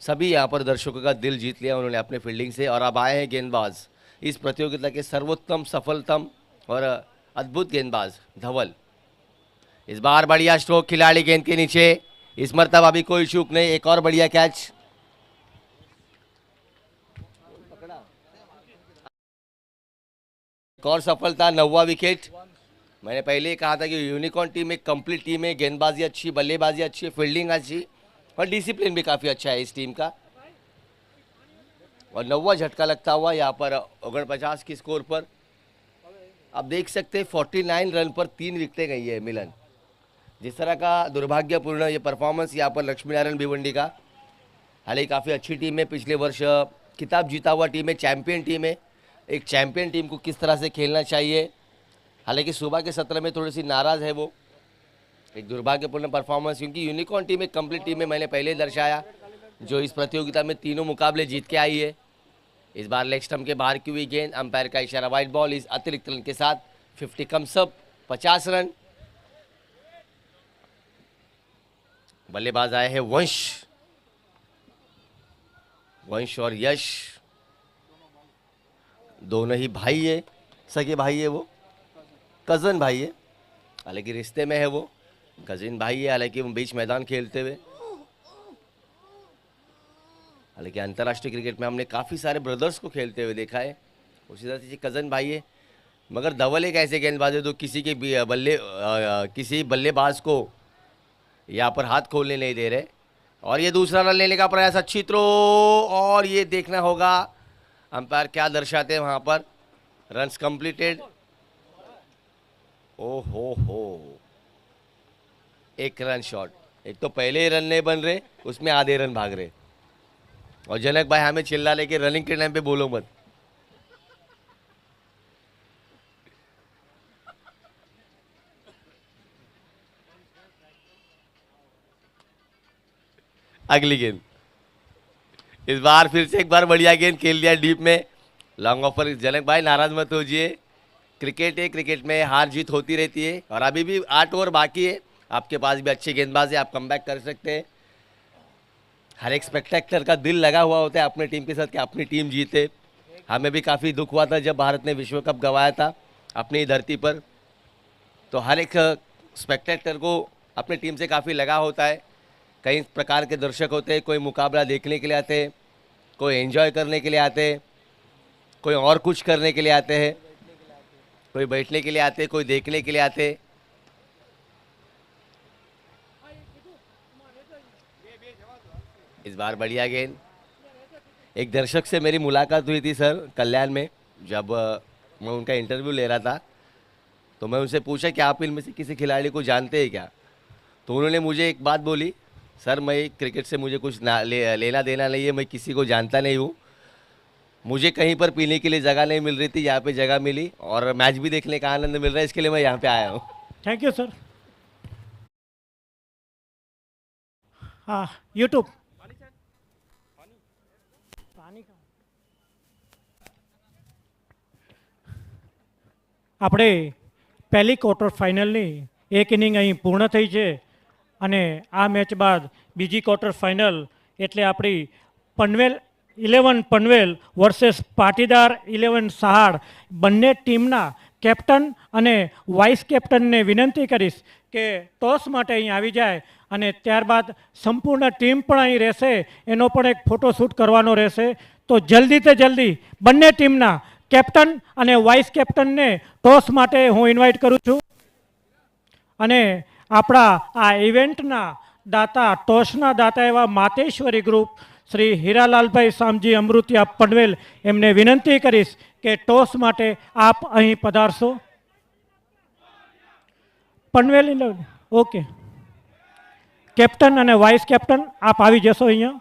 सभी यहाँ पर दर्शकों का दिल जीत लिया उन्होंने अपने फील्डिंग से। और अब आए हैं गेंदबाज, इस प्रतियोगिता के सर्वोत्तम, सफलतम और अद्भुत गेंदबाज धवल। इस बार बढ़िया स्ट्रोक खिलाड़ी गेंद के नीचे, इस मरतबा भी कोई चूक नहीं, एक और बढ़िया कैच। एक और सफलता, 9वां विकेट। मैंने पहले ही कहा था कि यूनिकॉर्न टीम एक कंप्लीट टीम है, गेंदबाजी अच्छी, बल्लेबाजी अच्छी, फील्डिंग अच्छी और डिसिप्लिन भी काफ़ी अच्छा है इस टीम का। और 9वां झटका लगता हुआ यहाँ पर 49 की स्कोर पर। आप देख सकते हैं 49 रन पर 3 विकेटें गई है मिलन। जिस तरह का दुर्भाग्यपूर्ण ये परफॉर्मेंस यहाँ पर लक्ष्मी नारायण भिवंडी का। हालांकि काफ़ी अच्छी टीम है, पिछले वर्ष खिताब जीता हुआ टीम है, चैंपियन टीम है। एक चैंपियन टीम को किस तरह से खेलना चाहिए, हालांकि सुबह के सत्र में थोड़ी सी नाराज़ है वो। एक दुर्भाग्यपूर्ण परफॉर्मेंस, क्योंकि यूनिकॉर्न टीम एक कंप्लीट टीम है, मैंने पहले दर्शाया, जो इस प्रतियोगिता में तीनों मुकाबले जीत के आई है। इस बार लेग स्टंप के बाहर की हुई गेंद, अंपायर का इशारा वाइड बॉल, इस अतिरिक्त रन के साथ 50 कम सब 50 रन। बल्लेबाज आए हैं वंश और यश, दोनों ही भाई है, सगे भाई है, वो कज़न भाई है, हालांकि रिश्ते में है वो कजिन भाई है, हालांकि वो बीच मैदान खेलते हुए। हालांकि अंतर्राष्ट्रीय क्रिकेट में हमने काफ़ी सारे ब्रदर्स को खेलते हुए देखा है, उसी तरह से कज़न भाई है। मगर धवल एक ऐसे गेंदबाज है जो किसी बल्लेबाज को यहाँ पर हाथ खोलने नहीं दे रहे। और ये दूसरा रन लेने का प्रयास, अच्छी थ्रो, और ये देखना होगा अंपायर क्या दर्शाते हैं वहाँ पर। Runs completed. ओ हो, एक रन शॉट, एक तो पहले ही रन नहीं बन रहे, उसमें आधे रन भाग रहे। और जनक भाई हमें चिल्ला लेके रनिंग के टाइम पे बोलो मत। अगली गेंद, इस बार फिर से एक बार बढ़िया गेंद खेल लिया डीप में, लॉन्ग ऑफर। जनक भाई नाराज मत होजिए, क्रिकेट है, क्रिकेट में हार जीत होती रहती है। और अभी भी 8 ओवर बाकी है, आपके पास भी अच्छे गेंदबाज है, आप कमबैक कर सकते हैं। हर एक स्पेक्टेक्टर का दिल लगा हुआ होता है अपने टीम के साथ कि अपनी टीम जीते। हमें भी काफ़ी दुख हुआ था जब भारत ने विश्व कप गंवाया था अपनी धरती पर। तो हर एक स्पेक्टेक्टर को अपनी टीम से काफ़ी लगा होता है। कई प्रकार के दर्शक होते हैं, कोई मुकाबला देखने के लिए आते हैं, कोई एंजॉय करने के लिए आते हैं, कोई और कुछ करने के लिए आते हैं, कोई बैठने के लिए आते हैं, कोई देखने के लिए आते हैं। इस बार बढ़िया गेंद। एक दर्शक से मेरी मुलाकात हुई थी सर कल्याण में, जब मैं उनका इंटरव्यू ले रहा था, तो मैं उनसे पूछा कि आप इनमें से किसी खिलाड़ी को जानते हैं क्या। तो उन्होंने मुझे एक बात बोली, सर मैं क्रिकेट से मुझे कुछ लेना देना नहीं है, मैं किसी को जानता नहीं हूँ, मुझे कहीं पर पीने के लिए जगह नहीं मिल रही थी, यहाँ पे जगह मिली और मैच भी देखने का आनंद मिल रहा है, इसके लिए मैं यहाँ पे आया हूँ। Thank you sir. हाँ, यूट्यूब આપણે પહેલી ક્વાર્ટર ફાઇનલની એક ઇનિંગ અહીં પૂર્ણ થઈ છે અને આ મેચ બાદ બીજી ક્વાર્ટર ફાઇનલ એટલે આપણી પનવેલ 11 પનવેલ વર્સેસ પાટીદાર 11 સહાડ બંને ટીમના કેપ્ટન અને વાઇસ કેપ્ટનને વિનંતી કરીશ કે ટોસ માટે અહીં આવી જાય અને ત્યારબાદ સંપૂર્ણ ટીમ પણ અહીં રહેશે, એનો પણ એક ફોટોશૂટ કરવાનો રહેશે। તો જલ્દીથી જલ્દી બંને ટીમના કેપ્ટન અને વાઇસ કેપ્ટનને ટોસ માટે હું ઇન્વાઇટ કરું છું। અને આપણા આ ઇવેન્ટના દાતા, ટોસના દાતા એવા માતેશ્વરી ગ્રુપ શ્રી હીરાલાલભાઈ શામજી અમૃતિયા પનવેલ, એમને વિનંતી કરીશ કે ટોસ માટે આપ અહીં પધારશો। પનવેલ 11, ઓકે, કેપ્ટન અને વાઇસ કેપ્ટન આપ આવી જશો અહીંયા।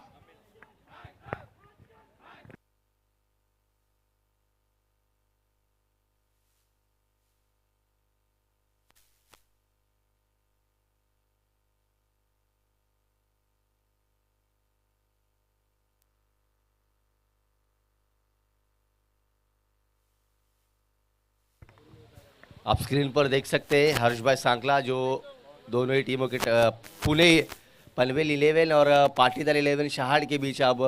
आप स्क्रीन पर देख सकते हैं हर्ष भाई सांकला, जो दोनों ही टीमों के पनवेल 11 और पाटीदार 11 शहाड़ के बीच अब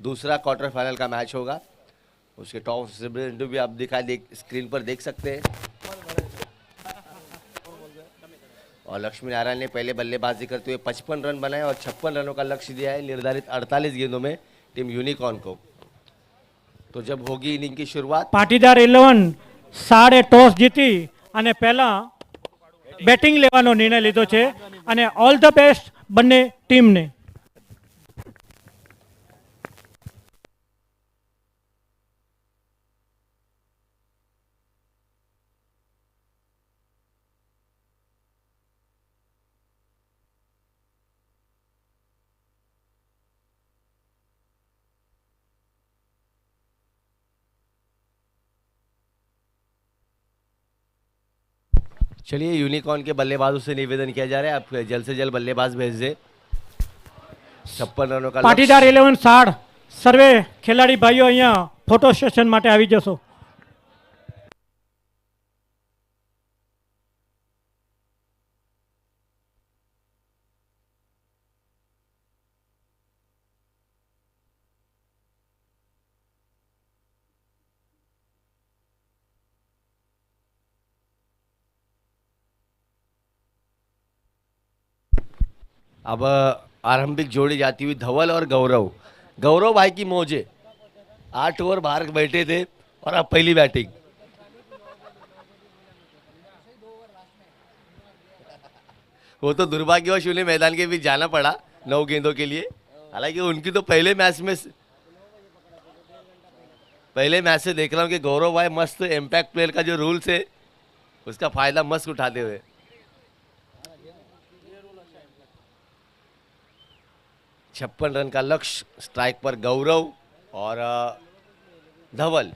दूसरा क्वार्टर फाइनल का मैच होगा। उसके टॉप रिप्रेजेंटेटिव भी आप स्क्रीन पर देख सकते हैं। और लक्ष्मी नारायण ने पहले बल्लेबाजी करते हुए 55 रन बनाए और 56 रनों का लक्ष्य दिया है निर्धारित 48 गेंदों में टीम यूनिकॉर्न को। तो जब होगी इनिंग की शुरुआत, પાટીદાર 11 સાડે ટોસ જીતી અને પહેલા બેટિંગ લેવાનો નિર્ણય લીધો છે અને ઓલ ધ બેસ્ટ બંને ટીમને. चलिए यूनिकॉर्न के बल्लेबाजों से निवेदन किया जा रहा है, आप जल्द से जल्द बल्लेबाज भेज दे। 56 रनों का પાટીદાર 11 સાડ સર્વે ખેલાડી ભાઈઓ અહીંયા ફોટો સેશન માટે આવી જશો. अब आरंभिक जोड़ी जाती हुई धवल और गौरव। गौरव भाई की मौजे, 8 ओवर बाहर बैठे थे और अब पहली बैटिंग। वो तो दुर्भाग्यवश उन्हें मैदान के बीच जाना पड़ा 9 गेंदों के लिए। हालांकि उनकी तो पहले मैच से देख रहा हूँ कि गौरव भाई मस्त इम्पैक्ट प्लेयर का जो रूल्स है उसका फायदा मस्त उठाते हुए। छप्पन रन का लक्ष्य, स्ट्राइक पर गौरव और धवल।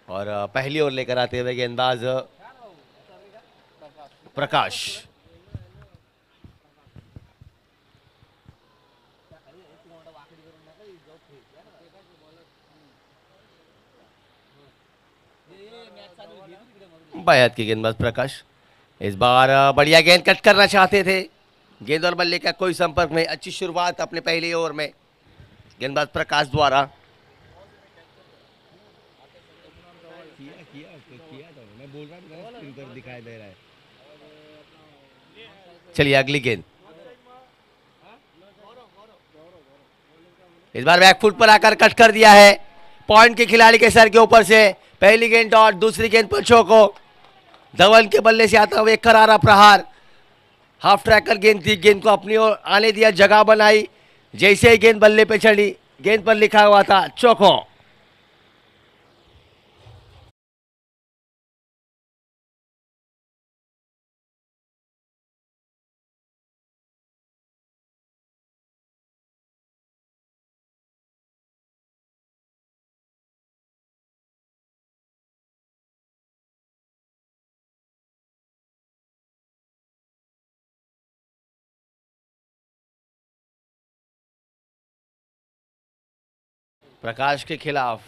और पहली ओवर लेकर आते हुए गेंदबाज प्रकाश। बायात की गेंदबाज प्रकाश। इस बार बढ़िया गेंद कट करना चाहते थे, गेंद और बल्ले का कोई संपर्क नहीं। अच्छी शुरुआत अपने पहले ओवर में गेंदबाज प्रकाश द्वारा। मैं बोल रहा हूं दिखाई दे रहा है। चलिए अगली गेंद। इस बार बैकफुट पर आकर कट कर दिया है पॉइंट के खिलाड़ी के सर के ऊपर से। पहली गेंद और दूसरी गेंद पर चौको। धवल के बल्ले से आता हुआ एक करारा प्रहार। हाफ ट्रैकर गेंद थी, गेंद को अपनी ओर आने दिया, जगह बनाई। जैसे ही गेंद बल्ले पे चढ़ी, गेंद पर लिखा हुआ था चौको। प्रकाश के खिलाफ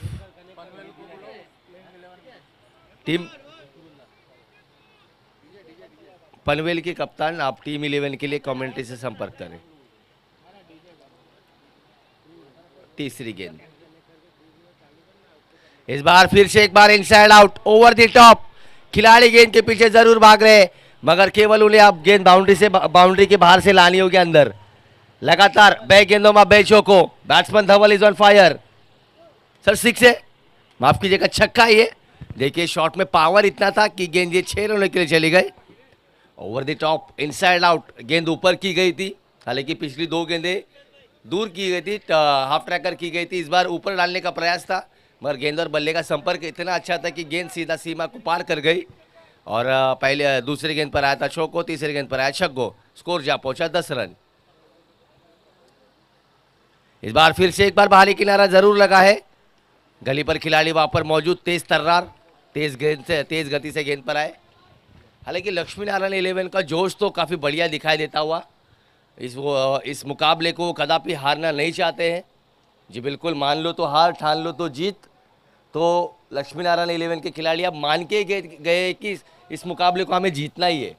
टीम पनवेल के कप्तान, आप टीम 11 के लिए कमेंट्री से संपर्क करें। तीसरी गेंद। इस बार फिर से एक बार inside out, over the top. खिलाड़ी गेंद के पीछे जरूर भाग रहे, मगर केवल उन्हें अब गेंद बाउंड्री के बाहर से लानी होगी अंदर। लगातार 2 गेंदों में 2 चौको। Batsman Dhawal is on fire. Sir 6 है, माफ कीजिएगा, छक्का ही है। देखिए शॉट में पावर इतना था कि गेंद ये 6 रनों के लिए चली गई। Over the top, inside out. गेंद ऊपर की गई थी, हालांकि पिछली 2 गेंदें दूर की गई थी, हाफ ट्रैकर की गई थी। इस बार ऊपर डालने का प्रयास था, मगर गेंद और बल्ले का संपर्क इतना अच्छा था कि गेंद सीधा सीमा को पार कर गई। और पहले दूसरी गेंद पर आया था चौको, तीसरी गेंद पर आया छक्को। स्कोर जा पहुंचा 10 रन। इस बार फिर से एक बार बाहरी किनारा जरूर लगा है। गली पर खिलाड़ी वहां पर मौजूद, तेज तर्रार, तेज गति से गेंद पर आए। हालांकि लक्ष्मी नारायण 11 का जोश तो काफ़ी बढ़िया दिखाई देता हुआ। इस मुकाबले को कदापि हारना नहीं चाहते हैं जी। बिल्कुल, मान लो तो हार, ठान लो तो जीत। तो लक्ष्मी नारायण 11 के खिलाड़ी अब मान के गए कि इस मुकाबले को हमें जीतना ही है।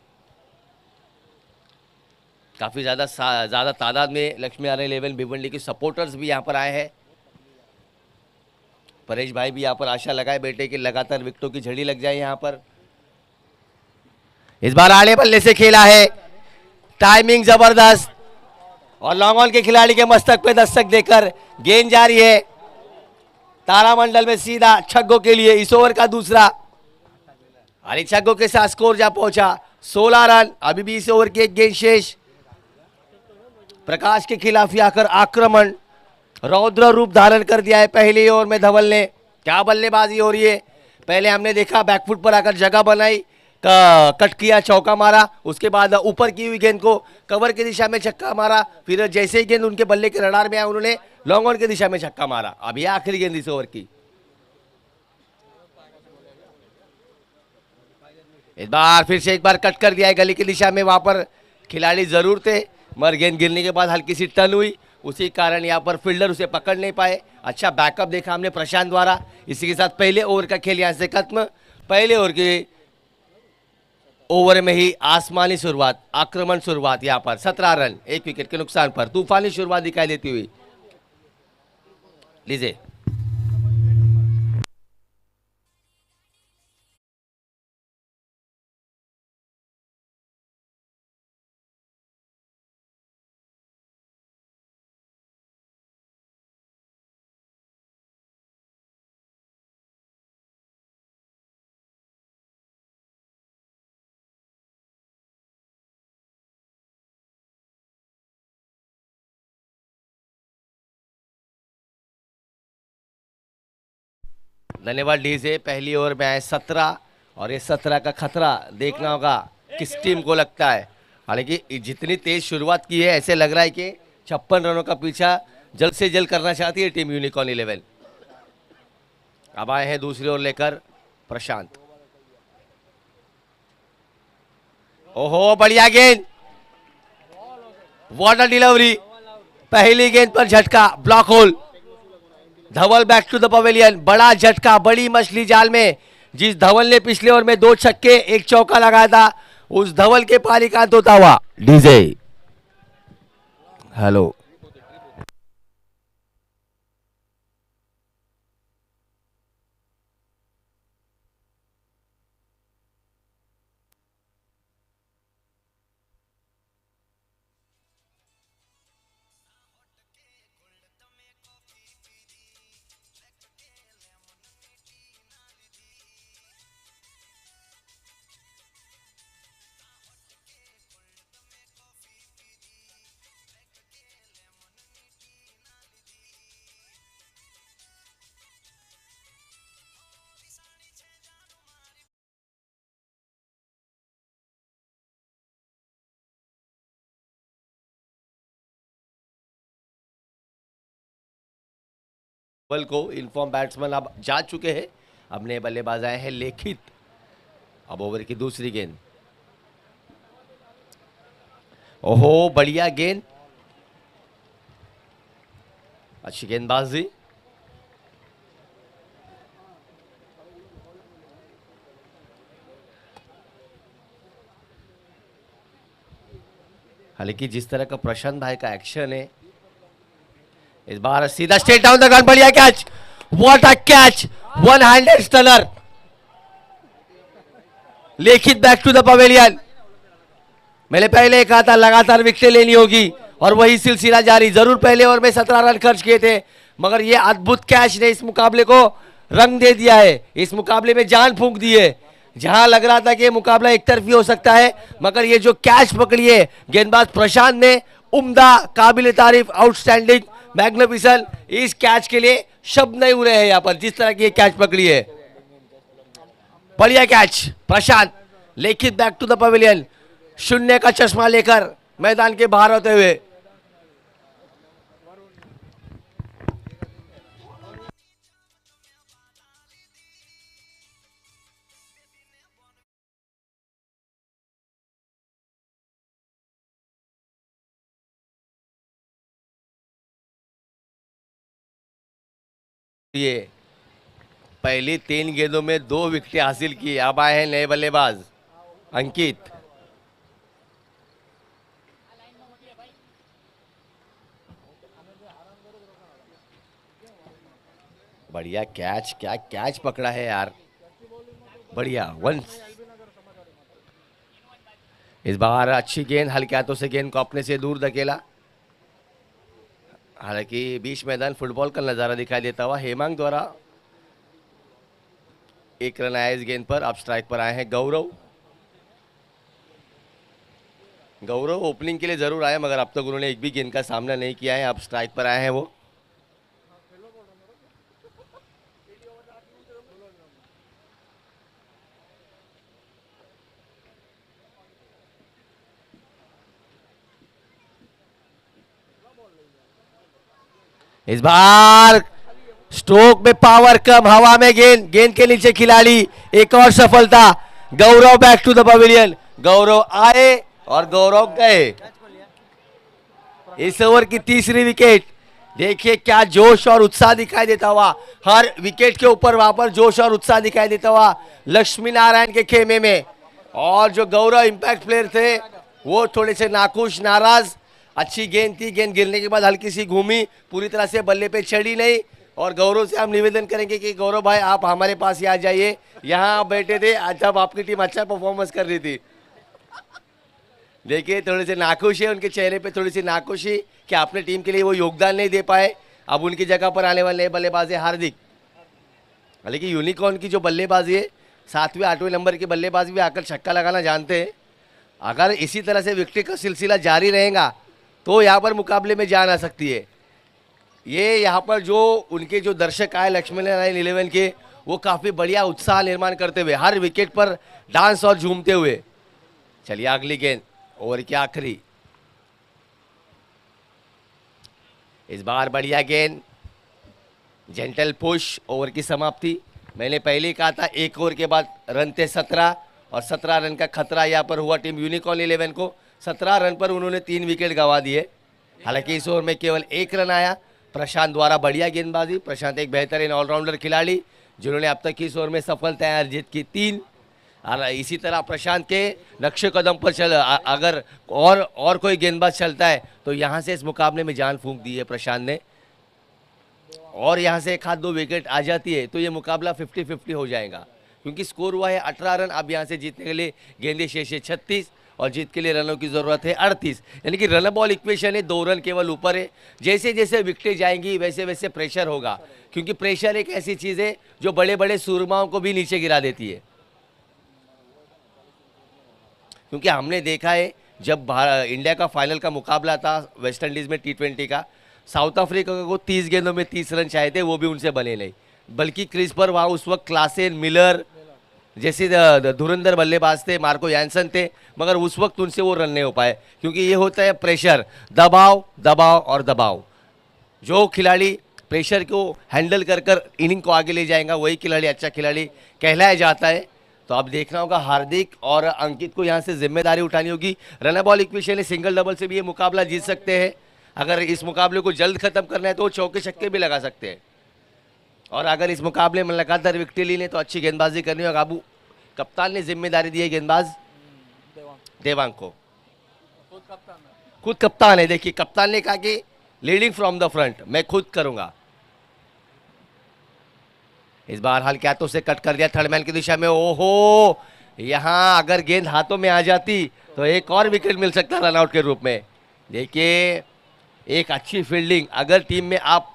काफ़ी ज़्यादा तादाद में लक्ष्मी नारायण 11 भिवंडी के सपोर्टर्स भी यहाँ पर आए हैं। परेश भाई भी यहाँ पर आशा लगाए बेटे कि लगातार विकेटों की झड़ी लग जाए यहाँ पर। इस बार आड़े बल्ले से खेला है, टाइमिंग जबरदस्त और लॉन्ग ऑन के खिलाड़ी के मस्तक पे दस्तक देकर गेंद जारी है तारामंडल में सीधा छक्कों के लिए। इस ओवर का दूसरा और इस छक्कों के साथ स्कोर जा पहुंचा 16 रन। अभी भी इस ओवर की एक गेंद शेष। प्रकाश के खिलाफ आकर आक्रमण रौद्र रूप धारण कर दिया है पहले ओवर में धवल ने। क्या बल्लेबाजी हो रही है। पहले हमने देखा बैकफुट पर आकर जगह बनाई, कट किया, चौका मारा, उसके बाद ऊपर की हुई गेंद को कवर की दिशा में छक्का मारा, फिर जैसे ही गेंद उनके बल्ले के रडार में आया उन्होंने लॉन्ग ऑन की दिशा में छक्का मारा। अब यह आखिरी गेंद इस ओवर की। इस बार फिर से एक बार कट कर दिया है गली की दिशा में। वहां पर खिलाड़ी जरूर थे मगर गेंद गिरने के बाद हल्की सी टर्न हुई, उसी कारण यहाँ पर फील्डर उसे पकड़ नहीं पाए। अच्छा बैकअप देखा हमने प्रशांत द्वारा। इसी के साथ पहले ओवर का खेल यहाँ से खत्म। पहले ओवर के ओवर में ही आसमानी शुरुआत, आक्रमण शुरुआत। यहाँ पर 17 रन 1 विकेट के नुकसान पर तूफानी शुरुआत दिखाई देती हुई। लीजिए धन्यवाद डीजे। पहली ओवर में आए 17 और ये 17 का खतरा देखना होगा किस टीम को लगता है। हालांकि जितनी तेज शुरुआत की है ऐसे लग रहा है कि 56 रनों का पीछा जल्द से जल्द करना चाहती है टीम यूनिकॉर्न 11। अब आए हैं दूसरी ओर लेकर प्रशांत। ओहो बढ़िया गेंद, वाटर डिलीवरी, पहली गेंद पर झटका, block hole. Dhawal back to the pavilion. बड़ा झटका बड़ी मछली जाल में। जिस धवल ने पिछले ओवर में 2 छक्के 1 चौका लगाया था उस धवल के पारी का अंत होता हुआ। डीजे हेलो धवल को इनफॉर्म बैट्समैन अब जा चुके हैं। अब नए बल्लेबाज आए हैं लेखित। अब ओवर की दूसरी गेंद, ओहो बढ़िया गेंद, अच्छी गेंदबाजी। हालांकि जिस तरह का प्रशांत भाई का एक्शन है इस बार सीधा स्ट्रेट डाउन द गन, बढ़िया catch, what a catch, one handed stunner. Lekhit back to the pavilion. मैंने पहले कहा था लगातार विकेट लेनी होगी और वही सिलसिला जारी। जरूर पहले ओवर में 17 रन खर्च किए थे मगर ये अद्भुत कैच ने इस मुकाबले को रंग दे दिया है, इस मुकाबले में जान फूंक दी है। जहां लग रहा था कि मुकाबला एक तरफी हो सकता है मगर ये जो कैच पकड़ी है गेंदबाज प्रशांत ने, उम्दा, काबिल तारीफ, आउटस्टैंडिंग, मैग्निफिसेंट। इस कैच के लिए शब्द नहीं उड़े हैं यहां पर जिस तरह की कैच पकड़ी है। बढ़िया catch Prashant. Lekhit back to the pavilion, शून्य का चश्मा लेकर मैदान के बाहर होते हुए। ये पहली 3 गेंदों में 2 विकेट हासिल की। अब आए हैं नए बल्लेबाज अंकित। बढ़िया कैच, क्या कैच पकड़ा है यार, बढ़िया वंस। इस बार अच्छी गेंद, हल्के हाथों से गेंद को अपने से दूर धकेला। हालांकि बीच मैदान फुटबॉल का नज़ारा दिखाई देता हुआ हेमांग द्वारा एक रन आया इस गेंद पर। अब स्ट्राइक पर आए हैं गौरव। गौरव ओपनिंग के लिए जरूर आए मगर अब तक उन्होंने एक भी गेंद का सामना नहीं किया है। अब स्ट्राइक पर आए हैं वो। इस बार स्ट्रोक में पावर कम, हवा में गेंद, गेंद के नीचे खिलाड़ी, एक और सफलता। गौरव बैक टू द पवेलियन। गौरव आए और गौरव गए। इस ओवर की तीसरी विकेट। देखिए क्या जोश और उत्साह दिखाई देता हुआ, हर विकेट के ऊपर वहां पर जोश और उत्साह दिखाई देता हुआ लक्ष्मी नारायण के खेमे में। और जो गौरव इंपैक्ट प्लेयर थे वो थोड़े से नाखुश, नाराज। अच्छी गेंद थी, गेंद गिरने के बाद हल्की सी घूमी, पूरी तरह से बल्ले पे चढ़ी नहीं। और गौरव से हम निवेदन करेंगे कि गौरव भाई आप हमारे पास ही आ जाइए, यहाँ आप बैठे थे जब आपकी टीम अच्छा परफॉर्मेंस कर रही थी। देखिए थोड़े से नाखुश है, उनके चेहरे पे थोड़ी सी नाखुशी कि अपने टीम के लिए वो योगदान नहीं दे पाए। अब उनकी जगह पर आने वाले बल्लेबाज है हार्दिक। हालांकि यूनिकॉर्न की जो बल्लेबाजी है, 7वें 8वें नंबर की बल्लेबाज भी आकर छक्का लगाना जानते हैं। अगर इसी तरह से विकेट का सिलसिला जारी रहेगा तो यहाँ पर मुकाबले में जान आ सकती है। ये यहाँ पर जो उनके जो दर्शक आए लक्ष्मी नारायण 11 के, वो काफ़ी बढ़िया उत्साह निर्माण करते हुए हर विकेट पर डांस और झूमते हुए। चलिए अगली गेंद, ओवर की आखिरी। इस बार बढ़िया गेंद, जेंटल पुश, ओवर की समाप्ति। मैंने पहले ही कहा था एक ओवर के बाद रन थे 17 और 17 रन का खतरा यहाँ पर हुआ टीम यूनिकॉर्न 11 को। 17 रन पर उन्होंने 3 विकेट गंवा दिए। हालांकि इस ओवर में केवल 1 रन आया। प्रशांत द्वारा बढ़िया गेंदबाजी। प्रशांत एक बेहतरीन ऑलराउंडर खिलाड़ी जिन्होंने अब तक इस ओवर में सफलताएं अर्जित की 3। और इसी तरह प्रशांत के नक्शे कदम पर चल अगर और कोई गेंदबाज चलता है तो यहाँ से इस मुकाबले में जान फूंक दी है प्रशांत ने। और यहाँ से 1-2 विकेट आ जाती है तो ये मुकाबला 50-50 हो जाएगा, क्योंकि स्कोर हुआ है 18 रन। अब यहाँ से जीतने के लिए गेंदे शेष है 36 और जीत के लिए रनों की ज़रूरत है 38। यानी कि रन बॉल इक्वेशन है, 2 रन केवल ऊपर है। जैसे जैसे विकेटें जाएंगी वैसे वैसे प्रेशर होगा, क्योंकि प्रेशर एक ऐसी चीज़ है जो बड़े बड़े सूरमाओं को भी नीचे गिरा देती है। क्योंकि हमने देखा है जब इंडिया का फाइनल का मुकाबला था वेस्ट इंडीज़ में T20 का, साउथ अफ्रीका को 30 गेंदों में 30 रन चाहे थे, वो भी उनसे बने नहीं। बल्कि क्रीज पर वहाँ उस वक्त क्लासेन, मिलर जैसे धुरंधर बल्लेबाज थे, मार्को यानसन थे, मगर उस वक्त उनसे वो रन नहीं हो पाए। क्योंकि ये होता है प्रेशर, दबाव दबाव और दबाव। जो खिलाड़ी प्रेशर को हैंडल कर कर इनिंग को आगे ले जाएगा वही खिलाड़ी अच्छा खिलाड़ी कहलाया जाता है। तो अब देखना होगा हार्दिक और अंकित को यहाँ से जिम्मेदारी उठानी होगी। रन बॉल इक्वेशन है, सिंगल डबल से भी ये मुकाबला जीत सकते हैं। अगर इस मुकाबले को जल्द खत्म करना है तो चौके छक्के भी लगा सकते हैं। और अगर इस मुकाबले में लगातार विकेट ली लें तो अच्छी गेंदबाजी करनी होगी। अबू कप्तान ने जिम्मेदारी दी है गेंदबाज देवांग को। खुद कप्तान है। देखिए कप्तान ने कहा कि लीडिंग फ्रॉम द फ्रंट मैं खुद करूंगा। इस बार हल्के हाथों से कट कर दिया थर्ड मैन की दिशा में। ओहो, यहां अगर गेंद हाथों में आ जाती तो एक और विकेट मिल सकता रन आउट के रूप में। देखिए एक अच्छी फील्डिंग, अगर टीम में आप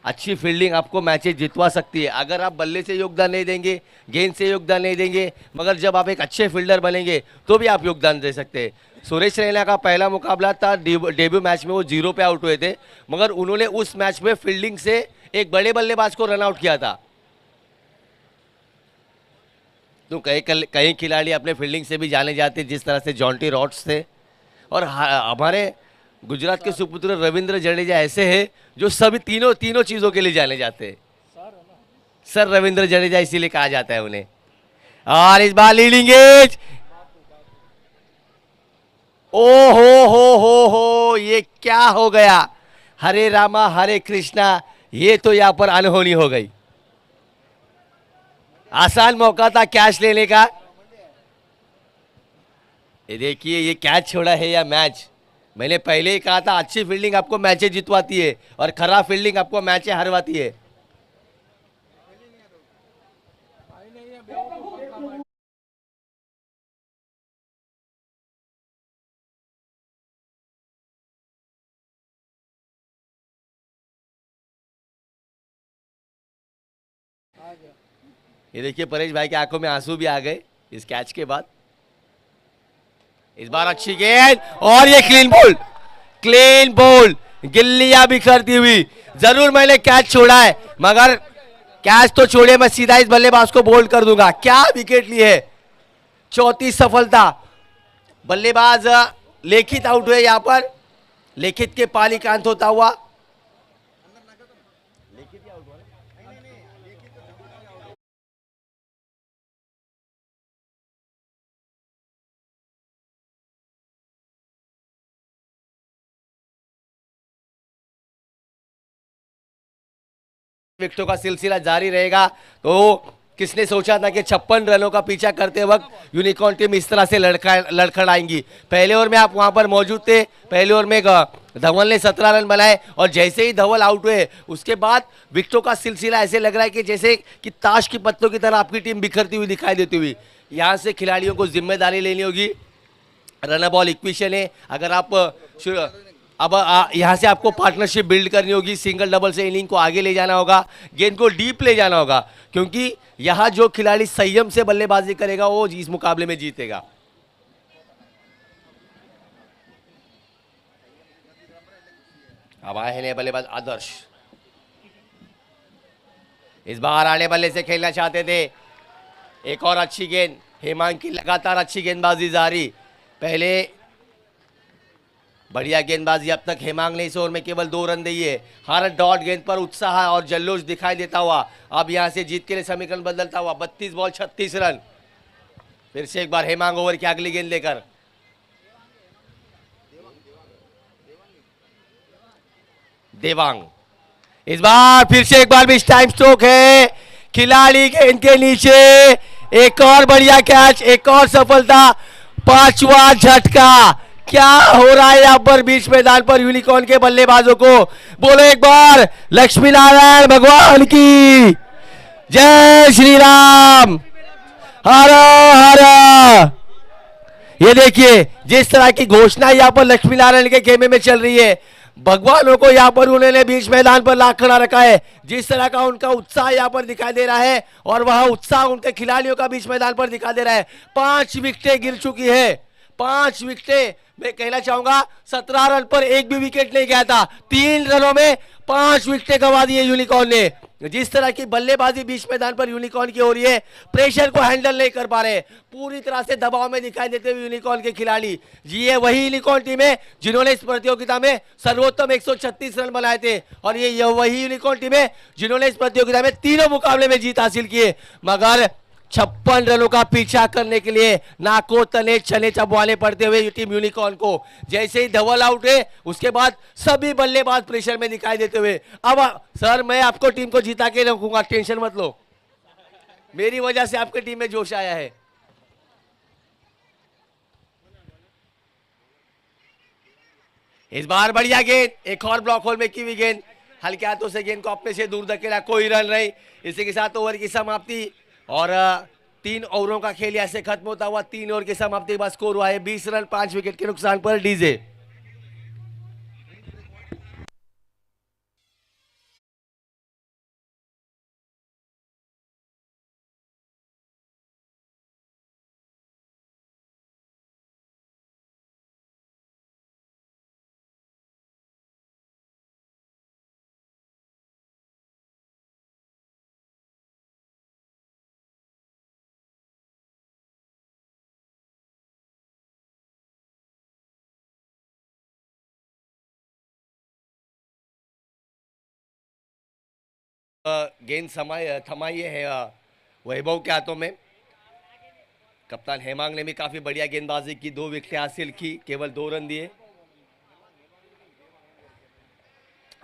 अच्छी फील्डिंग आपको मैचेस जितवा सकती है। अगर आप बल्ले से योगदान नहीं देंगे, गेंद से योगदान नहीं देंगे, मगर जब आप एक अच्छे फील्डर बनेंगे तो भी आप योगदान दे सकते हैं। सुरेश रैना का पहला मुकाबला था, डेब्यू मैच में वो 0 पे आउट हुए थे, मगर उन्होंने उस मैच में फील्डिंग से एक बड़े बल्लेबाज को रन आउट किया था। तो कई खिलाड़ी अपने फील्डिंग से भी जाने जाते, जिस तरह से जॉन्टी रॉड्स थे। और हमारे गुजरात के सुपुत्र रविंद्र जडेजा ऐसे हैं जो सभी तीनों चीज़ों के लिए जाने जाते हैं। सर रविंद्र जडेजा इसीलिए कहा जाता है उन्हें। और इस बार लीडिंग एज, ओ हो, ये क्या हो गया। हरे रामा हरे कृष्णा, ये तो यहाँ पर अनहोनी हो गई। आसान मौका था कैच लेने का। ये देखिए ये कैच छोड़ा है या मैच। मैंने पहले ही कहा था अच्छी फील्डिंग आपको मैचें जितवाती है और खराब फील्डिंग आपको मैचें हरवाती है। ये देखिए परेश भाई की आंखों में आंसू भी आ गए इस कैच के बाद। इस बार अच्छी गेंद और ये क्लीन बॉल, गिल्लियां बिखरती हुई। जरूर मैंने कैच छोड़ा है मगर कैच तो छोड़े, मैं सीधा इस बल्लेबाज को बोल्ड कर दूंगा। क्या विकेट ली है, चौथी सफलता। बल्लेबाज लेखित आउट हुए यहां पर, लेखित के पालीकांत होता हुआ। विकेटों का सिलसिला जारी रहेगा। तो किसने सोचा था कि 56 रनों का पीछा करते वक्त यूनिकॉर्न टीम इस तरह से लड़खड़ाएंगी। पहले ओवर में आप वहां पर मौजूद थे। पहले ओवर में धवल ने 17 रन बनाए और जैसे ही धवल आउट हुए उसके बाद विकेटों का सिलसिला ऐसे लग रहा है कि जैसे कि ताश की पत्तों की तरह आपकी टीम बिखरती हुई दिखाई देती हुई। यहां से खिलाड़ियों को जिम्मेदारी लेनी होगी। रन बॉल इक्वेशन है। अगर आप अब यहां से आपको पार्टनरशिप बिल्ड करनी होगी। सिंगल डबल से इनिंग को आगे ले जाना होगा, गेंद को डीप ले जाना होगा, क्योंकि यहां जो खिलाड़ी संयम से बल्लेबाजी करेगा वो इस मुकाबले में जीतेगा। अब आए हैं बल्लेबाज आदर्श। इस बार आड़े बल्ले से खेलना चाहते थे। एक और अच्छी गेंद, हेमांग की लगातार अच्छी गेंदबाजी जारी। पहले बढ़िया गेंदबाजी अब तक हेमांग ने इस ओवर में केवल 2 रन दिए। हर डॉट गेंद पर उत्साह और जल्लोष दिखाई देता हुआ अब यहां से जीत के लिए समीकरण बदलता हुआ। 32 बॉल 36 रन। फिर से एक बार हेमांग ओवर की अगली गेंद लेकर। देवांग इस बार फिर से एक बार भी टाइम स्ट्रोक है। खिलाड़ी गेंद के नीचे, एक और बढ़िया कैच, एक और सफलता, 5वां झटका। क्या हो रहा है यहां पर बीच मैदान पर यूनिकॉर्न के बल्लेबाजों को? बोलो एक बार लक्ष्मी नारायण भगवान की जय श्री राम, हर हर। ये देखिए जिस तरह की घोषणा यहां पर लक्ष्मी नारायण के खेमे में चल रही है, भगवानों को यहां पर उन्होंने बीच मैदान पर ला खड़ा रखा है। जिस तरह का उनका उत्साह यहां पर दिखाई दे रहा है और वह उत्साह उनके खिलाड़ियों का बीच मैदान पर दिखाई दे रहा है। 5 विकेटें गिर चुकी है, 5 विकेटें। मैं कहना चाहूंगा 17 रन पर एक भी विकेट नहीं गया था। 3 रनों में 5 विकेटें गंवा दी है यूनिकॉर्न ने। जिस तरह की बल्लेबाजी बीच मैदान पर यूनिकॉर्न की हो रही है, प्रेशर को हैंडल नहीं कर पा रहे, पूरी तरह से दबाव में दिखाई देते हुए यूनिकॉर्न के खिलाड़ी। जी ये वही यूनिकॉर्न टीम है जिन्होंने इस प्रतियोगिता में सर्वोत्तम 136 रन बनाए थे और ये वही यूनिकॉर्न टीम है जिन्होंने इस प्रतियोगिता में तीनों मुकाबले में जीत हासिल की है। मगर 56 रनों का पीछा करने के लिए नाको तने चने चबवाने पड़ते हुए टीम यूनिकॉर्न को। जैसे ही धवल आउट है उसके बाद सभी बल्लेबाज प्रेशर में दिखाई देते हुए। अब सर मैं आपको टीम को जिता के रखूंगा, टेंशन मत लो, मेरी वजह से आपकी टीम में जोश आया है। इस बार बढ़िया गेंद, एक और ब्लॉक होल में की हुई गेंद, हल्के हाथों से गेंद को अपने से दूर धकेला, कोई रन नहीं। इसी के साथ ओवर की समाप्ति और 3 ओवरों का खेल ऐसे खत्म होता हुआ। 3 ओवर की समाप्ति के बाद स्कोर हुआ है 20 रन 5 विकेट के नुकसान पर डीजे। गेंद थमाई है वैभव के हाथों में। कप्तान हेमांग ने भी काफी बढ़िया गेंदबाजी की, 2 विकेट हासिल की, केवल 2 रन दिए।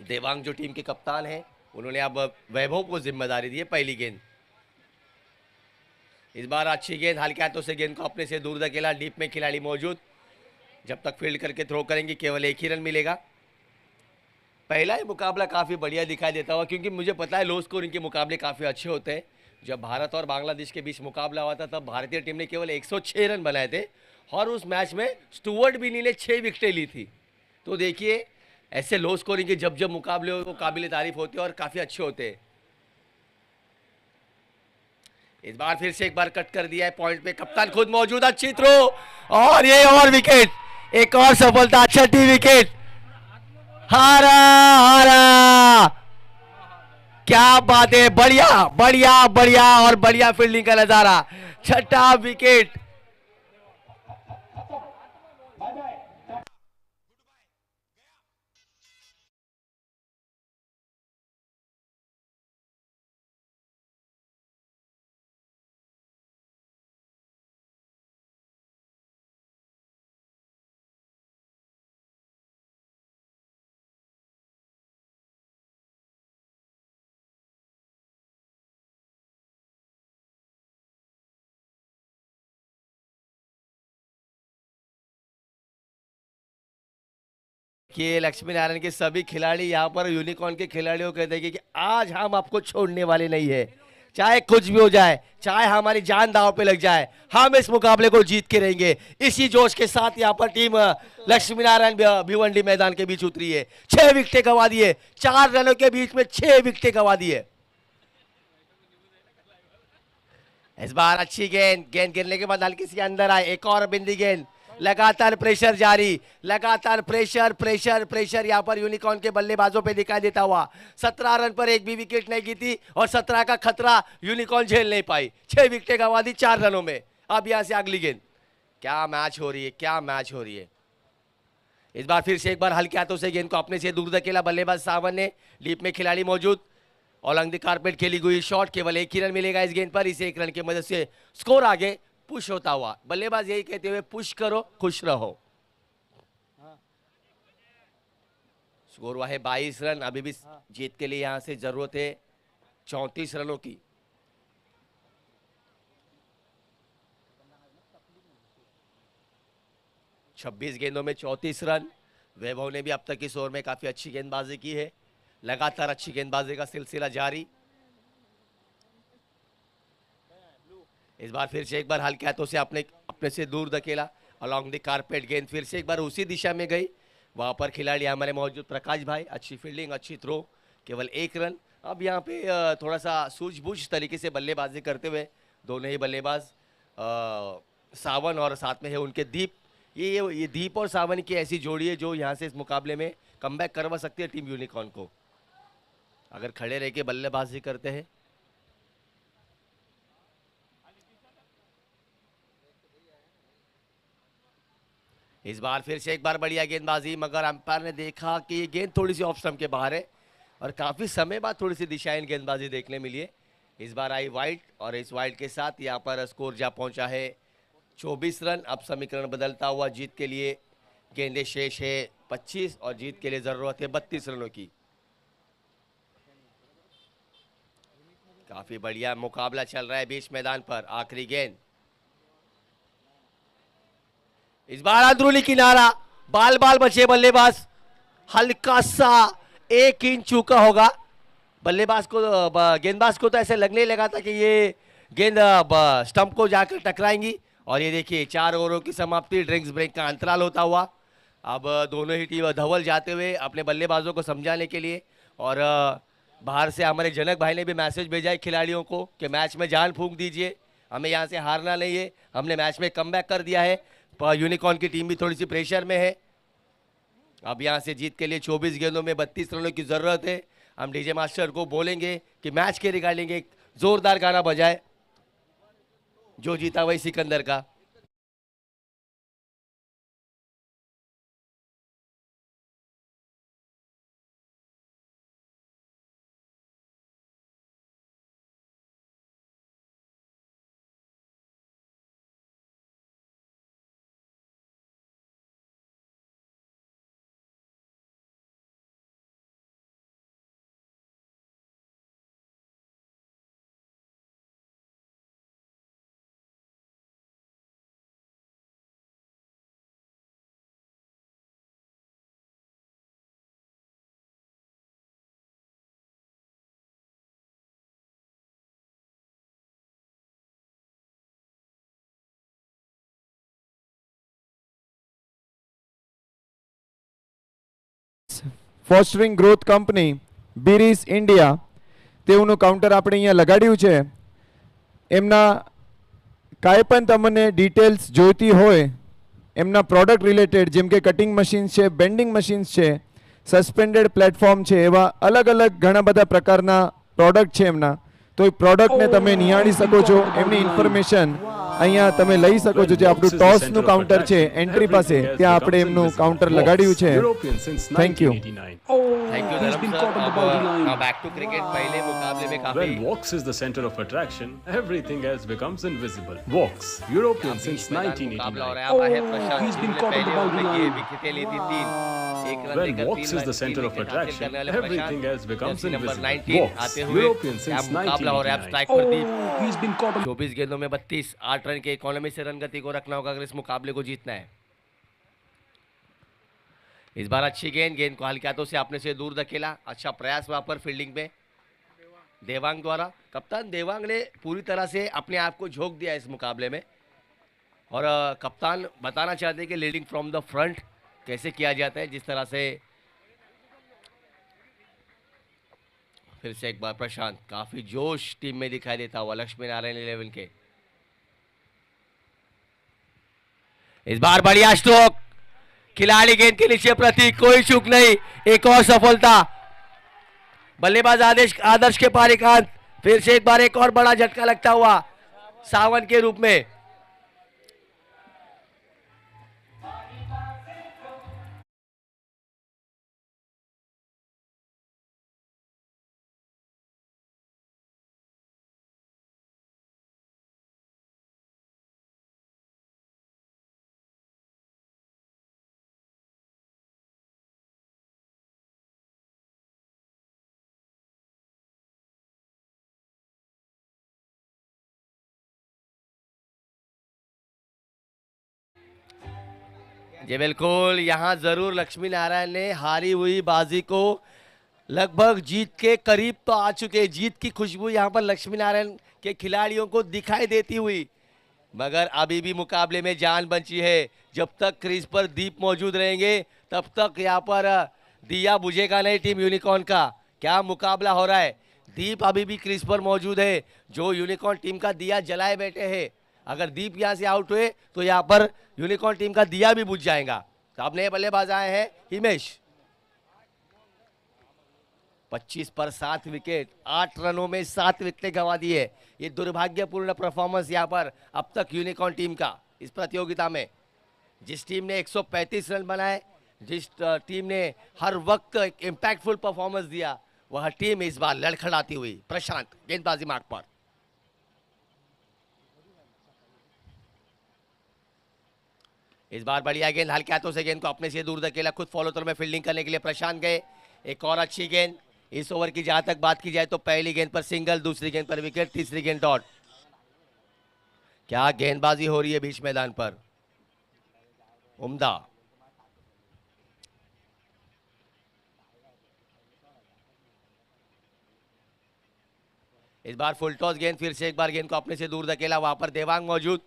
देवांग जो टीम के कप्तान हैं उन्होंने अब वैभव को जिम्मेदारी दी है। पहली गेंद, इस बार अच्छी गेंद, हल्के हाथों से गेंद को अपने से दूर धकेला, डीप में खिलाड़ी मौजूद, जब तक फील्ड करके थ्रो करेंगे केवल 1 ही रन मिलेगा। पहला ही मुकाबला काफ़ी बढ़िया दिखाई देता हुआ, क्योंकि मुझे पता है लो स्कोरिंग के मुकाबले काफ़ी अच्छे होते हैं। जब भारत और बांग्लादेश के बीच मुकाबला हुआ था तब भारतीय टीम ने केवल 106 रन बनाए थे और उस मैच में स्टुअर्ट बिनी ने 6 विकेटें ली थी। तो देखिए ऐसे लो स्कोरिंग के जब जब मुकाबले हो वो काबिल तारीफ होते हैं और काफ़ी अच्छे होते हैं। इस बार फिर से एक बार कट कर दिया है पॉइंट पे, कप्तान खुद मौजूद, अच्छी थ्रो और ये और विकेट, एक और सफलता, छठी विकेट। हारा हारा, क्या बात है, बढ़िया बढ़िया बढ़िया और बढ़िया फील्डिंग का नजारा, छठा विकेट। कि लक्ष्मी नारायण के सभी खिलाड़ी यहाँ पर यूनिकॉर्न के खिलाड़ियों को कहते हैं कि आज हम आपको छोड़ने वाले नहीं है, चाहे कुछ भी हो जाए, चाहे हमारी जान दांव पे लग जाए, हम इस मुकाबले को जीत के रहेंगे। इसी जोश के साथ यहाँ पर टीम लक्ष्मी नारायण भिवंडी मैदान के बीच उतरी है। 6 विकेटें गंवा दिए, 4 रनों के बीच में 6 विकेटें गंवा दिए। इस बार अच्छी गेंद, गेंद गिरने के बाद हल्की सी अंदर आए, एक और बिंदी गेंद, लगातार प्रेशर जारी, लगातार प्रेशर प्रेशर प्रेशर यहाँ पर यूनिकॉर्न के बल्लेबाजों पे दिखाई देता हुआ। 17 रन पर एक भी विकेट नहीं गिरी और 17 का खतरा यूनिकॉर्न झेल नहीं पाई। 6 विकेटें गंवा दी 4 रनों में। अब यहाँ से अगली गेंद, क्या मैच हो रही है, क्या मैच हो रही है। इस बार फिर से एक बार हल्के हाथों से गेंद को अपने से दूर धकेला बल्लेबाज सावन ने, लीप में खिलाड़ी मौजूद, ऑलंग द कारपेट खेली हुई शॉट, केवल 1 ही रन मिलेगा इस गेंद पर। इसे 1 रन की मदद से स्कोर आगे पुश होता हुआ, बल्लेबाज यही कहते हुए पुश करो खुश रहो। स्कोर हुआ है 22 रन, अभी भी जीत के लिए यहां से जरूरत है 34 रनों की। छब्बीस गेंदों में 34 रन। वैभव ने भी अब तक इस ओवर में काफी अच्छी गेंदबाजी की है, लगातार अच्छी गेंदबाजी का सिलसिला जारी। इस बार फिर से एक बार हल्के हाथों से अपने से दूर धकेला, अलोंग द कारपेट, गेंद फिर से एक बार उसी दिशा में गई। वहां पर खिलाड़ी हमारे मौजूद प्रकाश भाई, अच्छी फील्डिंग, अच्छी थ्रो, केवल 1 रन। अब यहाँ पे थोड़ा सा सूझबूझ तरीके से बल्लेबाजी करते हुए दोनों ही बल्लेबाज सावन और साथ में है उनके दीप, ये दीप और सावन की ऐसी जोड़ी है जो यहाँ से इस मुकाबले में कमबैक करवा सकती है टीम यूनिकॉर्न को, अगर खड़े रह के बल्लेबाजी करते हैं। इस बार फिर से एक बार बढ़िया गेंदबाजी, मगर अंपायर ने देखा कि ये गेंद थोड़ी सी ऑफ स्टंप के बाहर है और काफी समय बाद थोड़ी सी दिशाहीन गेंदबाजी देखने मिली है। इस बार आई वाइड और इस वाइड के साथ यहाँ पर स्कोर जा पहुंचा है 24 रन। अब समीकरण बदलता हुआ, जीत के लिए गेंदे शेष है 25 और जीत के लिए जरूरत है 32 रनों की। काफी बढ़िया मुकाबला चल रहा है बीच मैदान पर। आखिरी गेंद, इस बार अंदरूनी किनारा, बाल बाल बचे बल्लेबाज, हल्का सा 1 इंच चूका होगा बल्लेबाज को, गेंदबाज को तो ऐसे लगने लगा था कि ये गेंद स्टंप को जाकर टकराएंगी। और ये देखिए 4 ओवरों की समाप्ति, ड्रिंक्स ब्रेक का अंतराल होता हुआ। अब दोनों ही टीम धवल जाते हुए अपने बल्लेबाजों को समझाने के लिए, और बाहर से हमारे जनक भाई ने भी मैसेज भेजा है खिलाड़ियों को कि मैच में जान फूंक दीजिए, हमें यहाँ से हारना नहीं है, हमने मैच में कमबैक कर दिया है। यूनिकॉर्न की टीम भी थोड़ी सी प्रेशर में है। अब यहाँ से जीत के लिए 24 गेंदों में 32 रनों की जरूरत है। हम डीजे मास्टर को बोलेंगे कि मैच के रिगार्डिंग एक जोरदार गाना बजाए, जो जीता वही सिकंदर का। ફોસ્ટરિંગ ગ્રોથ કંપની બીરીસ ઇન્ડિયા તેઓનું કાઉન્ટર આપણે અહીંયા લગાડ્યું છે. એમના કાંઈ પણ તમને ડિટેલ્સ જોઈતી હોય એમના પ્રોડક્ટ રિલેટેડ, જેમ કે કટિંગ મશીન્સ છે, બેન્ડિંગ મશીન્સ છે, સસ્પેન્ડેડ પ્લેટફોર્મ છે, એવા અલગ અલગ ઘણા બધા પ્રકારના પ્રોડક્ટ છે એમના. તો એ પ્રોડક્ટને તમે નિહાળી શકો છો. એમની ઇન્ફોર્મેશન અહીંયા તમે લઈ શકો છો. જે આપણું ટોસનું કાઉન્ટર છે એન્ટ્રી પાસે, ત્યાં આપણે એમનું કાઉન્ટર લગાડ્યું છે. Thank you. थैंक यू धर्म सर. अब बैक टू क्रिकेट. पहले मुकाबले में काफी When Vox is the center of attraction, everything else becomes invisible. Vox, European since मुकाबला हो 1989. रहा है. अब है प्रशांत he's जी been ने caught on पहले the ओवर में boundary किए line. विकेटें ली थी 3. एक रन When लेकर Vox 3 is the center of attraction, everything else becomes number invisible. 19 Vox, आते हुए European क्या since मुकाबला हो रहा है. अब 1989. स्ट्राइक पर दीप. He's been caught on 24 गेंदों में 32, 8 रन के इकोनॉमी से रन गति को रखना होगा अगर इस मुकाबले को जीतना है. इस बार अच्छी गेंद को हल्के हाथों से अपने से दूर धकेला. अच्छा प्रयास वहां पर फील्डिंग में देवांग द्वारा. कप्तान देवांग ने पूरी तरह से अपने आप को झोंक दिया इस मुकाबले में. और कप्तान बताना चाहते हैं कि लीडिंग फ्रॉम द फ्रंट कैसे किया जाता है. जिस तरह से फिर से एक बार प्रशांत काफी जोश टीम में दिखाई देता हुआ लक्ष्मी नारायण 11 के. इस बार बढ़िया स्ट्रोक. खिलाड़ी गेंद के नीचे प्रतीक, कोई चूक नहीं. एक और सफलता. बल्लेबाज आदर्श के पार एकांत. फिर से एक बार एक और बड़ा झटका लगता हुआ सावन के रूप में. जी बिल्कुल. यहां जरूर लक्ष्मी नारायण ने हारी हुई बाजी को लगभग जीत के करीब तो आ चुके. जीत की खुशबू यहां पर लक्ष्मी नारायण के खिलाड़ियों को दिखाई देती हुई, मगर अभी भी मुकाबले में जान बची है. जब तक क्रीज पर दीप मौजूद रहेंगे तब तक यहां पर दिया बुझेगा नहीं टीम यूनिकॉर्न का. क्या मुकाबला हो रहा है. दीप अभी भी क्रीज पर मौजूद है. जो यूनिकॉर्न टीम का दिया जलाए बैठे हैं, अगर दीप यहां से आउट हुए तो यहां पर यूनिकॉर्न टीम का दिया भी बुझ जाएगा. तो अब नए बल्लेबाज आए हैं हिमेश. 25 पर 7 विकेट, 8 रनों में 7 विकेटें गंवा दी है. ये दुर्भाग्यपूर्ण परफॉर्मेंस यहां पर अब तक यूनिकॉर्न टीम का इस प्रतियोगिता में. जिस टीम ने 135 रन बनाए, जिस टीम ने हर वक्त एक इम्पैक्टफुल परफॉर्मेंस दिया, वह टीम इस बार लड़खड़ाती हुई. प्रशांत गेंदबाजी मार्ग पर. इस बार बढ़िया गेंद हल्के हाथों से गेंद को अपने से दूर धकेला. खुद फॉलो थ्रो में फील्डिंग करने के लिए प्रशांत गए. एक और अच्छी गेंद. इस ओवर की जहां तक बात की जाए तो पहली गेंद पर सिंगल, दूसरी गेंद पर विकेट, तीसरी गेंद डॉट. क्या गेंदबाजी हो रही है बीच मैदान पर. उम्दा. इस बार फुल टॉस गेंद. फिर से एक बार गेंद को अपने से दूर धकेला. वहां पर देवांग मौजूद.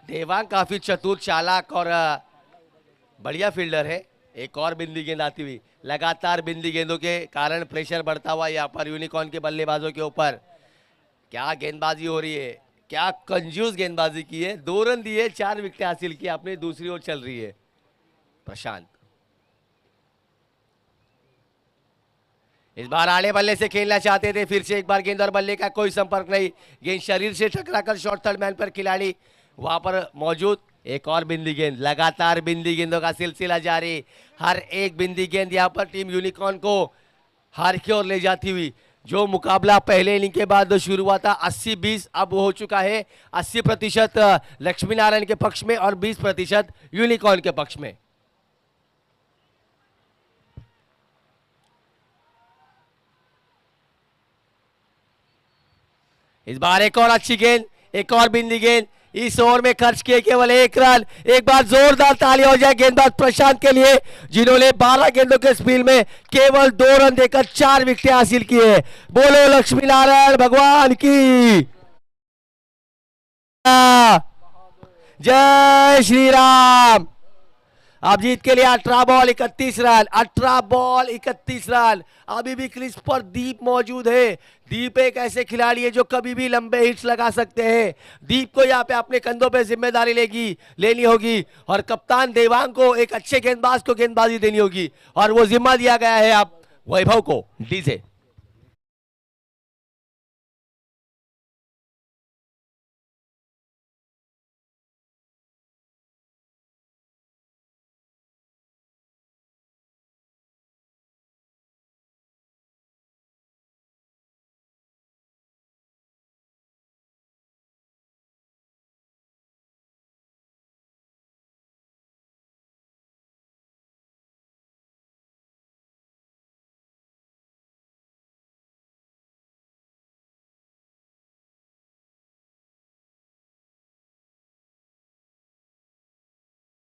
देवांग काफी चतुर, चालाक और बढ़िया फील्डर है. एक और बिंदी गेंद आती हुई. लगातार बिंदी गेंदों के कारण प्रेशर बढ़ता हुआ यहाँ पर यूनिकॉर्न के बल्लेबाजों के ऊपर. क्या गेंदबाजी हो रही है. क्या कंजूस गेंदबाजी की है. 2 रन दिए, 4 विकेट हासिल की. अपनी दूसरी ओर चल रही है प्रशांत. इस बार आड़े बल्ले से खेलना चाहते थे. फिर से एक बार गेंद और बल्ले का कोई संपर्क नहीं. गेंद शरीर से टकराकर शॉर्ट थर्ड मैन पर खिलाड़ी वहां पर मौजूद. एक और बिंदी गेंद. लगातार बिंदी गेंदों का सिलसिला जारी. हर एक बिंदी गेंद यहां पर टीम यूनिकॉर्न को हार की ओर ले जाती हुई. जो मुकाबला पहले इनिंग के बाद शुरू हुआ था 80-20, अब हो चुका है 80% लक्ष्मी नारायण के पक्ष में और 20% यूनिकॉर्न के पक्ष में. इस बार एक और अच्छी गेंद, एक और बिंदी गेंद. इस ओवर में खर्च किए केवल 1 रन. एक बार जोरदार ताली हो जाए गेंदबाज प्रशांत के लिए, जिन्होंने 12 गेंदों के स्पील में केवल 2 रन देकर 4 विकेटें हासिल की है. बोलो लक्ष्मी नारायण भगवान की जय श्री राम. अब जीत के लिए 18 बॉल 31 रन, 18 बॉल 31 रन। अभी भी क्रीज पर दीप मौजूद है। दीप एक ऐसे खिलाड़ी है जो कभी भी लंबे हिट्स लगा सकते हैं। दीप को यहाँ पे अपने कंधों पे जिम्मेदारी लेनी होगी और कप्तान देवांग को एक अच्छे गेंदबाज को गेंदबाजी देनी होगी और वो जिम्मा दिया गया है अब वैभव को। डीजे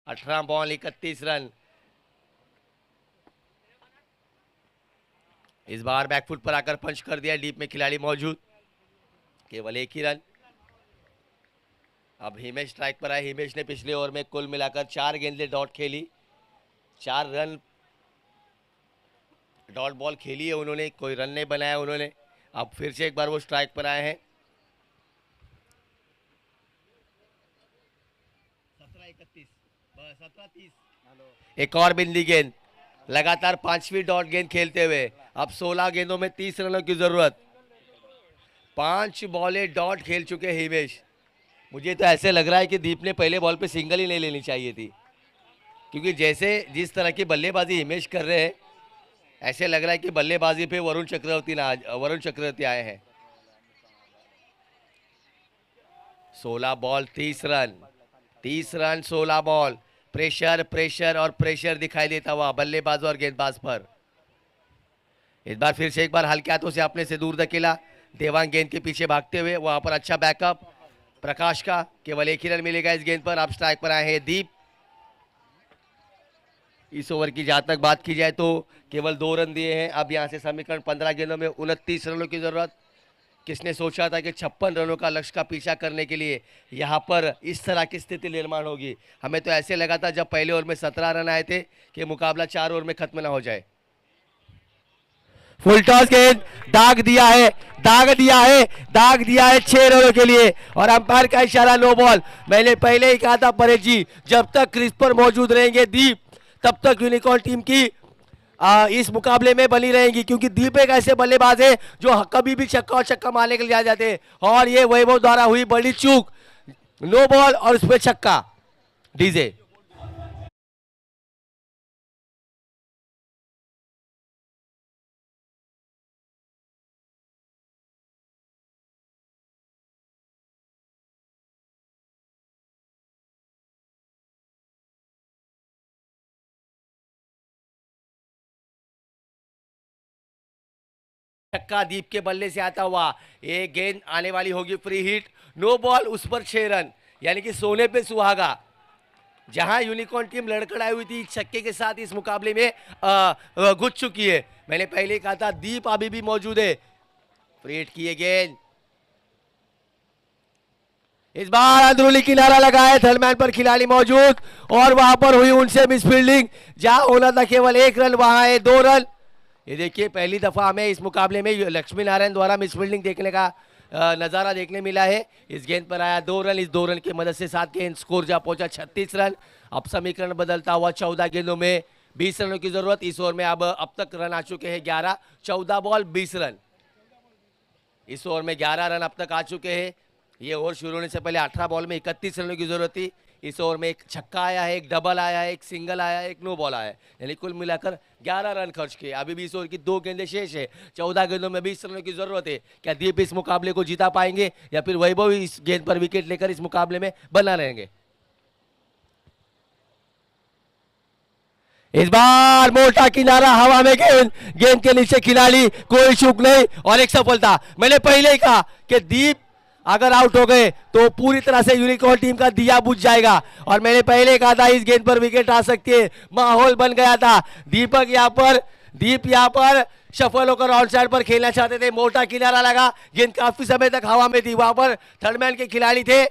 अठारह बॉल 31 रन। इस बार बैकफुट पर आकर पंच कर दिया। डीप में खिलाड़ी मौजूद, केवल एक ही रन। अब हिमेश स्ट्राइक पर आए। हिमेश ने पिछले ओवर में कुल मिलाकर 4 गेंदें डॉट खेली, 4 रन डॉट बॉल खेली है उन्होंने, कोई रन नहीं बनाया उन्होंने। अब फिर से एक बार वो स्ट्राइक पर आए हैं। 17-31, 17-30। एक और बिंदी गेंद, लगातार 5वीं डॉट गेंद खेलते हुए अब 16 गेंदों में 30 रनों की जरूरत। 5 बॉलें डॉट खेल चुके हिमेश। मुझे तो ऐसे लग रहा है कि दीप ने पहले बॉल पे सिंगल ही नहीं लेनी चाहिए थी, क्योंकि जिस तरह की बल्लेबाजी हिमेश कर रहे हैं, ऐसे लग रहा है कि बल्लेबाजी पे वरुण चक्रवर्ती आए हैं। 16 ball 30 run, 30 run 16 ball. Pressure और प्रेशर दिखाई देता हुआ बल्लेबाज और गेंदबाज पर। इस बार फिर से एक बार हल्के हाथों से अपने से दूर धकेला। देवांग गेंद के पीछे भागते हुए, वहां पर अच्छा बैकअप प्रकाश का। केवल एक ही रन मिलेगा इस गेंद पर। अब स्ट्राइक पर आए हैं दीप। इस ओवर की जहां तक बात की जाए तो केवल 2 रन दिए हैं। अब यहां से समीकरण 15 गेंदों में 29 रनों की जरूरत। किसने सोचा था कि 56 रनों का लक्ष्य का पीछा करने के लिए यहां पर इस तरह की स्थिति निर्माण होगी। हमें तो ऐसे लगा था जब पहले ओवर में 17 रन आए थे कि मुकाबला 4 ओवर में खत्म ना हो जाए। फुल टॉस गेंद, दाग दिया है 6 रनों के लिए और अंपायर का इशारा नो बॉल। मैंने पहले ही कहा था परेश जी, जब तक क्रीज पर मौजूद रहेंगे दीप, तब तक यूनिकॉर्न टीम की इस मुकाबले में बनी रहेंगी, क्योंकि दीप एक ऐसे बल्लेबाज है जो कभी भी छक्का मारने के लिए आ जाते हैं और ये वैभव द्वारा हुई बड़ी चूक, नो बॉल और उस पर छक्का। डीजे छक्का दीप के बल्ले से आता हुआ। एक गेंद आने वाली होगी फ्री हिट, नो बॉल, उस पर 6 रन, यानी कि सोने पे सुहागा। जहां यूनिकॉर्न टीम लड़खड़ाई हुई थी छक्के के साथ इस मुकाबले में घुस चुकी है। मैंने पहले कहा था दीप अभी भी मौजूद है। फ्री हिट किए गेंद, इस बार अंदरूनी किनारा लगाए, थर्डमैन पर खिलाड़ी मौजूद और वहां पर हुई उनसे मिसफील्डिंग। जहां होना था केवल 1 रन, वहां है 2 रन। ये देखिए पहली दफा हमें इस मुकाबले में लक्ष्मी नारायण द्वारा मिसफील्डिंग देखने का नजारा देखने मिला है। इस गेंद पर आया 2 रन। इस 2 रन की मदद से 7 गेंद स्कोर जा पहुंचा 36 रन। अब समीकरण बदलता हुआ 14 गेंदों में 20 रनों की जरूरत। इस ओवर में अब तक रन आ चुके हैं 11, 14 बॉल 20 रन। इस ओवर में 11 रन अब तक आ चुके हैं। ये ओवर शुरू होने से पहले 18 बॉल में 31 रनों की जरूरत थी। इस ओवर में एक छक्का आया है, एक डबल आया है, एक सिंगल आया है, एक नो बॉल आया है, यानी कुल मिलाकर 11 रन खर्च किए। अभी भी इस ओवर की 2 गेंदें शेष है। 14 गेंदों में 20 रनों की जरूरत है। क्या दीप इस मुकाबले को जीता पाएंगे या फिर वैभव इस गेंद पर विकेट लेकर इस मुकाबले में बना रहेंगे? इस बार मोटा किनारा हवा में, गेंद के नीचे खिलाड़ी, कोई चूक नहीं और एक सफलता। मैंने पहले ही कहा कि दीप अगर आउट हो गए तो पूरी तरह से यूनिकॉर्न टीम का दिया बुझ जाएगा और मैंने पहले कहा था इस गेंद पर विकेट आ सकती है। माहौल बन गया था। दीप यहाँ पर सफल होकर आउट साइड पर खेलना चाहते थे। मोटा किनारा लगा, गेंद काफी समय तक हवा में थी। वहां पर थर्डमैन के खिलाड़ी थे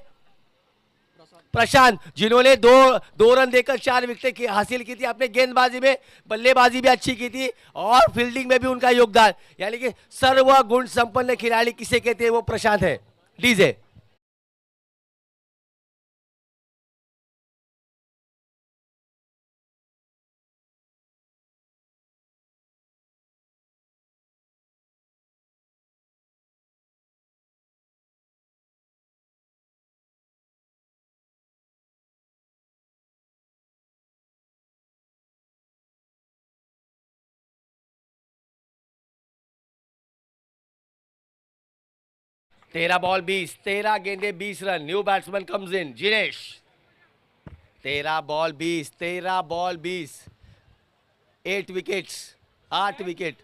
प्रशांत, जिन्होंने दो रन देकर 4 विकेट हासिल की थी अपने गेंदबाजी में, बल्लेबाजी भी अच्छी की थी और फील्डिंग में भी उनका योगदान, यानी कि सर्व गुण संपन्न खिलाड़ी किसे कहते हैं, वो प्रशांत है। डीजे तेरह बॉल 20, 13 गेंदे 20 run. New batsman comes in, Jinesh. 13 ball 20, 13 ball 20, 8 wickets, 8 wicket,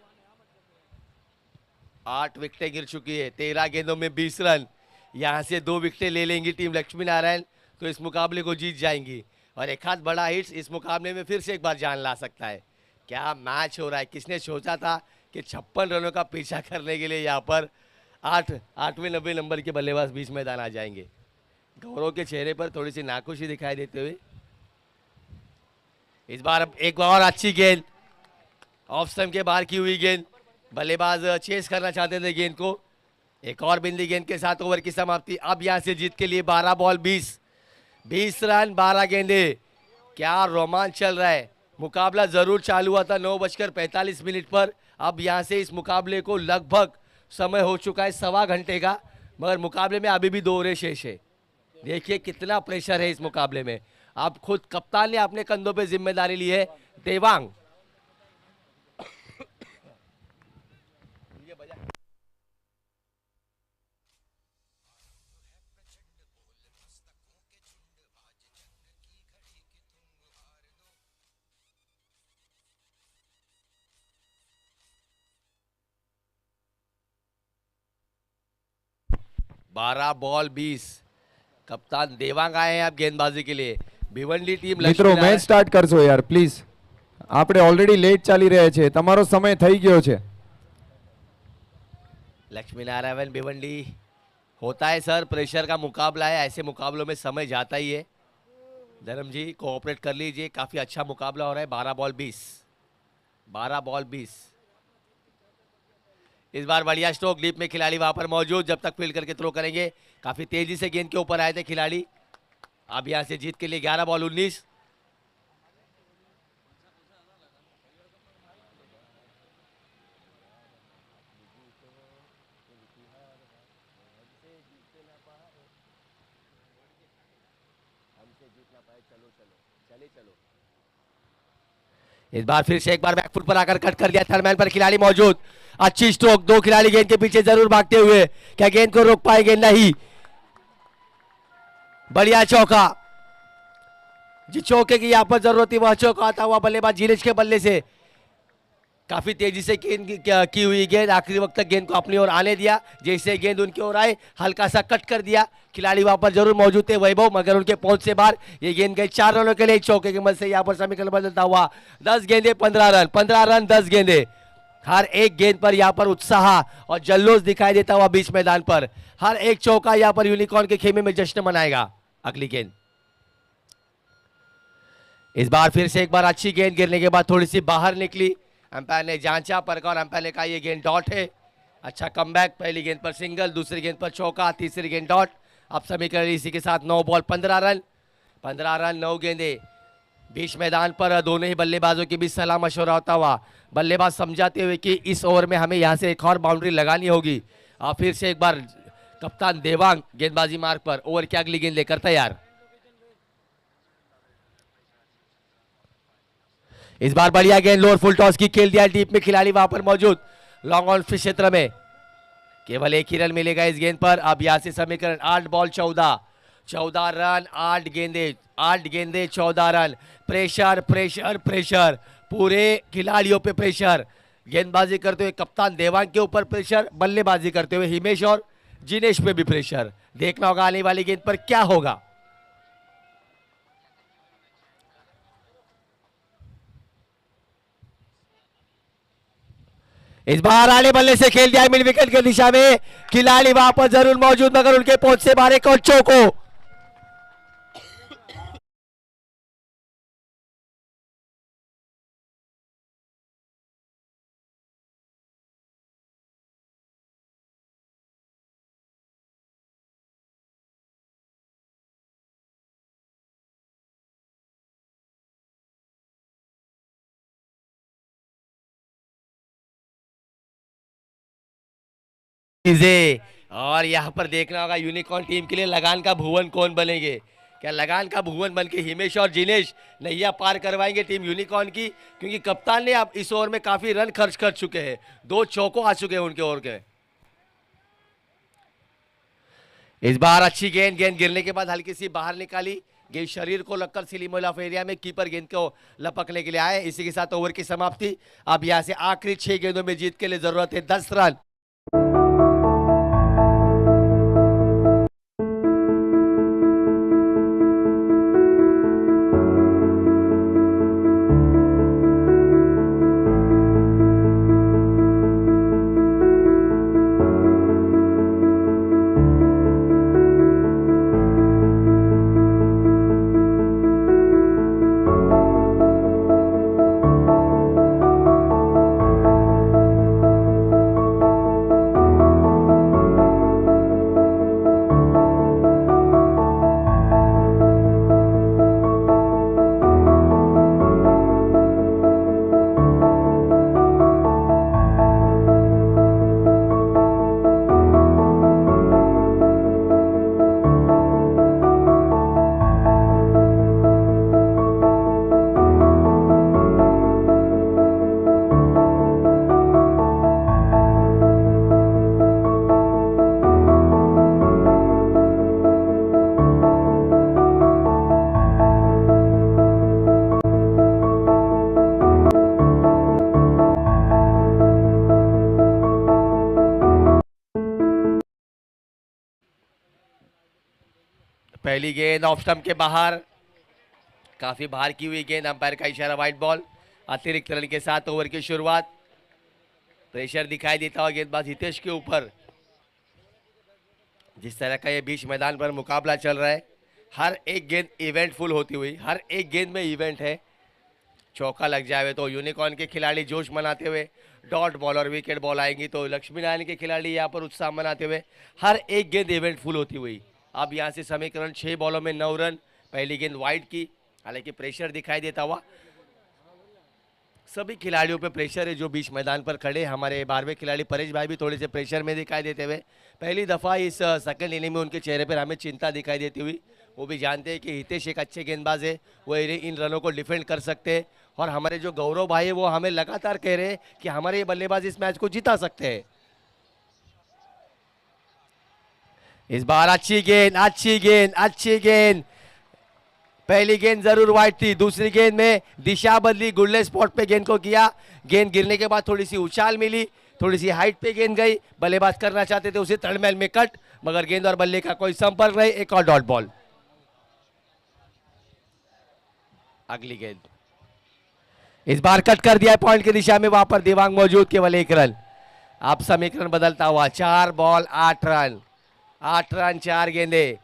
8 विकेटें गिर चुकी है। 13 गेंदों में 20 रन। यहां से 2 विकेटें ले लेंगी टीम लक्ष्मी नारायण तो इस मुकाबले को जीत जाएंगी, और एक हाथ बड़ा हिट्स इस मुकाबले में फिर से एक बार जान ला सकता है। क्या मैच हो रहा है, किसने सोचा था कि 56 रनों का पीछा करने के लिए यहाँ पर 8वें 90 नंबर के बल्लेबाज बीच मैदान आ जाएंगे। गौरव के चेहरे पर थोड़ी सी नाखुशी दिखाई देते हुए इस बार एक और अच्छी गेंद, ऑफ स्टंप के बाहर की हुई गेंद, बल्लेबाज चेस करना चाहते थे गेंद को। एक और बिंदी गेंद के साथ ओवर की समाप्ति। अब यहां से जीत के लिए 12 बॉल 20 रन 12 गेंदे। क्या रोमांच चल रहा है। मुकाबला जरूर चालू हुआ था 9:45 पर। अब यहां से इस मुकाबले को लगभग समय हो चुका है 1.25 घंटे का, मगर मुकाबले में अभी भी 2 ओवरें शेष है। देखिए कितना प्रेशर है इस मुकाबले में। अब खुद कप्तान ने अपने कंधों पे जिम्मेदारी ली है। देवांग बारह बॉल 20। कप्तान देवांग आए हैं अब गेंदबाजी के लिए। भिवंडी टीम મિત્રો મેચ સ્ટાર્ટ કરશો યાર પ્લીઝ, આપણે ઓલરેડી લેટ ચાલી રહ્યા છે, તમારો સમય થઈ ગયો છે। लक्ष्मी नारायण भिवंडी होता है सर, प्रेशर का मुकाबला है, ऐसे मुकाबलों में समय जाता ही है। धर्म जी कोऑपरेट कर लीजिए, काफी अच्छा मुकाबला हो रहा है। 12 बॉल 20। इस बार बढ़िया स्ट्रोक, डीप में खिलाड़ी वहां पर मौजूद, जब तक फील्ड करके थ्रो करेंगे। काफी तेजी से गेंद के ऊपर आए थे खिलाड़ी। अब यहां से जीत के लिए 11 बॉल 19। इस बार फिर से एक बार बैकफुट पर आकर कट कर दिया। थर्ड मैन पर खिलाड़ी मौजूद, अच्छी स्ट्रोक, 2 खिलाड़ी गेंद के पीछे जरूर भागते हुए, क्या गेंद को रोक पाएंगे? नहीं। बढ़िया चौका, जिस चौके की यहां पर जरूरत थी वह चौका आता हुआ बल्लेबाज जिनेश के बल्ले से। काफी तेजी से गेंद की हुई गेंद, आखिरी वक्त तक गेंद को अपनी ओर आने दिया। जैसे गेंद उनकी ओर आए हल्का सा कट कर दिया। खिलाड़ी वहां पर जरूर मौजूद थे वैभव, मगर उनके पहुंच से बाहर। ये गेंद गई 4 रनों के लिए। चौके की मदद से यहां पर समीकरण बदलता हुआ 10 गेंदे 15 रन, 15 रन 10 गेंदे। हर एक गेंद पर यहां पर उत्साह और जल्लोष दिखाई देता हुआ बीच मैदान पर। हर एक चौका यहां पर यूनिकॉर्न के खेमे में जश्न मनाएगा। अगली गेंद, इस बार फिर से एक बार अच्छी गेंद गिरने के बाद थोड़ी सी बाहर निकली। अंपायर ने जांचा, परखा और अंपायर ने कहा यह गेंद डॉट है। अच्छा कमबैक, पहली गेंद पर सिंगल, दूसरी गेंद पर चौका, तीसरी गेंद डॉट। अब समीकरण इसी के साथ 9 बॉल 15 रन, 9 गेंदे। बीच मैदान पर दोनों ही बल्लेबाजों के बीच सलाह मशवरा होता हुआ, बल्लेबाज समझाते हुए कि इस ओवर में हमें यहां से एक और बाउंड्री लगानी होगी। और फिर से एक बार कप्तान देवांग गेंदबाजी मार्ग पर, ओवर की अगली गेंद लेकर तैयार। इस बार बढ़िया गेंद, लोअर फुल टॉस की खेल दिया। डीप में खिलाड़ी वहां पर मौजूद, लॉन्ग ऑन फिश क्षेत्र में। केवल एक ही रन मिलेगा इस गेंद पर। अब यहां से समीकरण 8 बॉल 14 रन, 8 गेंदे 14 रन। प्रेशर प्रेशर प्रेशर, पूरे खिलाड़ियों पे प्रेशर। गेंदबाजी करते हुए कप्तान देवांग के ऊपर प्रेशर, बल्लेबाजी करते हुए हिमेश और जिनेश पे भी प्रेशर। देखना होगा आने वाली गेंद पर क्या होगा। इस बार आने बल्ले से खेल दिया मिड विकेट की दिशा में। खिलाड़ी वहां पर जरूर मौजूद, मगर उनके पहुंच से बाहर एक और चौको। चीजें। और यहाँ पर देखना होगा यूनिकॉर्न टीम के लिए लगान का भुवन कौन बनेंगे। क्या लगान का भुवन बन के हिमेश और जिनेश नैया पार करवाएंगे टीम यूनिकॉर्न की, क्योंकि कप्तान ने अब इस ओवर में काफी रन खर्च कर चुके हैं, 2 चौको आ चुके हैं उनके ओवर के। इस बार अच्छी गेंद गिरने के बाद हल्की सी बाहर निकाली, गेंद शरीर को लगकर सिली मोल ऑफ एरिया में कीपर गेंद को लपकने के लिए आए। इसी के साथ ओवर की समाप्ति। अब यहां से आखिरी 6 गेंदों में जीत के लिए जरूरत है 10 रन। पहली गेंद ऑफ स्टंप के बाहर, काफी बाहर की हुई गेंद, अंपायर का इशारा वाइड बॉल। अतिरिक्त रन के साथ ओवर की शुरुआत। प्रेशर दिखाई देता हुआ गेंदबाज हितेश के ऊपर। जिस तरह का ये बीच मैदान पर मुकाबला चल रहा है, हर एक गेंद इवेंटफुल होती हुई, हर एक गेंद में इवेंट है। चौका लग जाए तो यूनिकॉर्न के खिलाड़ी जोश मनाते हुए, डॉट बॉल और विकेट बॉल आएंगी तो लक्ष्मी नारायण के खिलाड़ी यहाँ पर उत्साह मनाते हुए, हर एक गेंद इवेंटफुल होती हुई। अब यहाँ से समीकरण 6 बॉलों में 9 रन। पहली गेंद वाइड की, हालांकि प्रेशर दिखाई देता हुआ। सभी खिलाड़ियों पे प्रेशर है जो बीच मैदान पर खड़े। हमारे 12वें खिलाड़ी परेश भाई भी थोड़े से प्रेशर में दिखाई देते हुए, पहली दफ़ा इस सेकंड इनिंग में उनके चेहरे पर हमें चिंता दिखाई देती हुई। वो भी जानते हैं कि हितेश एक अच्छे गेंदबाज है, वो इन रनों को डिफेंड कर सकते हैं। और हमारे जो गौरव भाई है वो हमें लगातार कह रहे हैं कि हमारे ये बल्लेबाज इस मैच को जिता सकते हैं। इस बार अच्छी गेंद, अच्छी गेंद, अच्छी गेंद। पहली गेंद जरूर वाइड थी, दूसरी गेंद में दिशा बदली, गुल्ले स्पॉट पे गेंद को किया। गेंद गिरने के बाद थोड़ी सी उछाल मिली, थोड़ी सी हाइट पे गेंद गई। बल्लेबाज करना चाहते थे उसे तड़मेल में कट, मगर गेंद और बल्ले का कोई संपर्क नहीं। एक और डॉट बॉल। अगली गेंद इस बार कट कर दिया पॉइंट की दिशा में, वहां पर दिवांग मौजूद, केवल 1 रन। अब समीकरण बदलता हुआ, 4 बॉल 8 रन, 8 रन 4 गेंदे।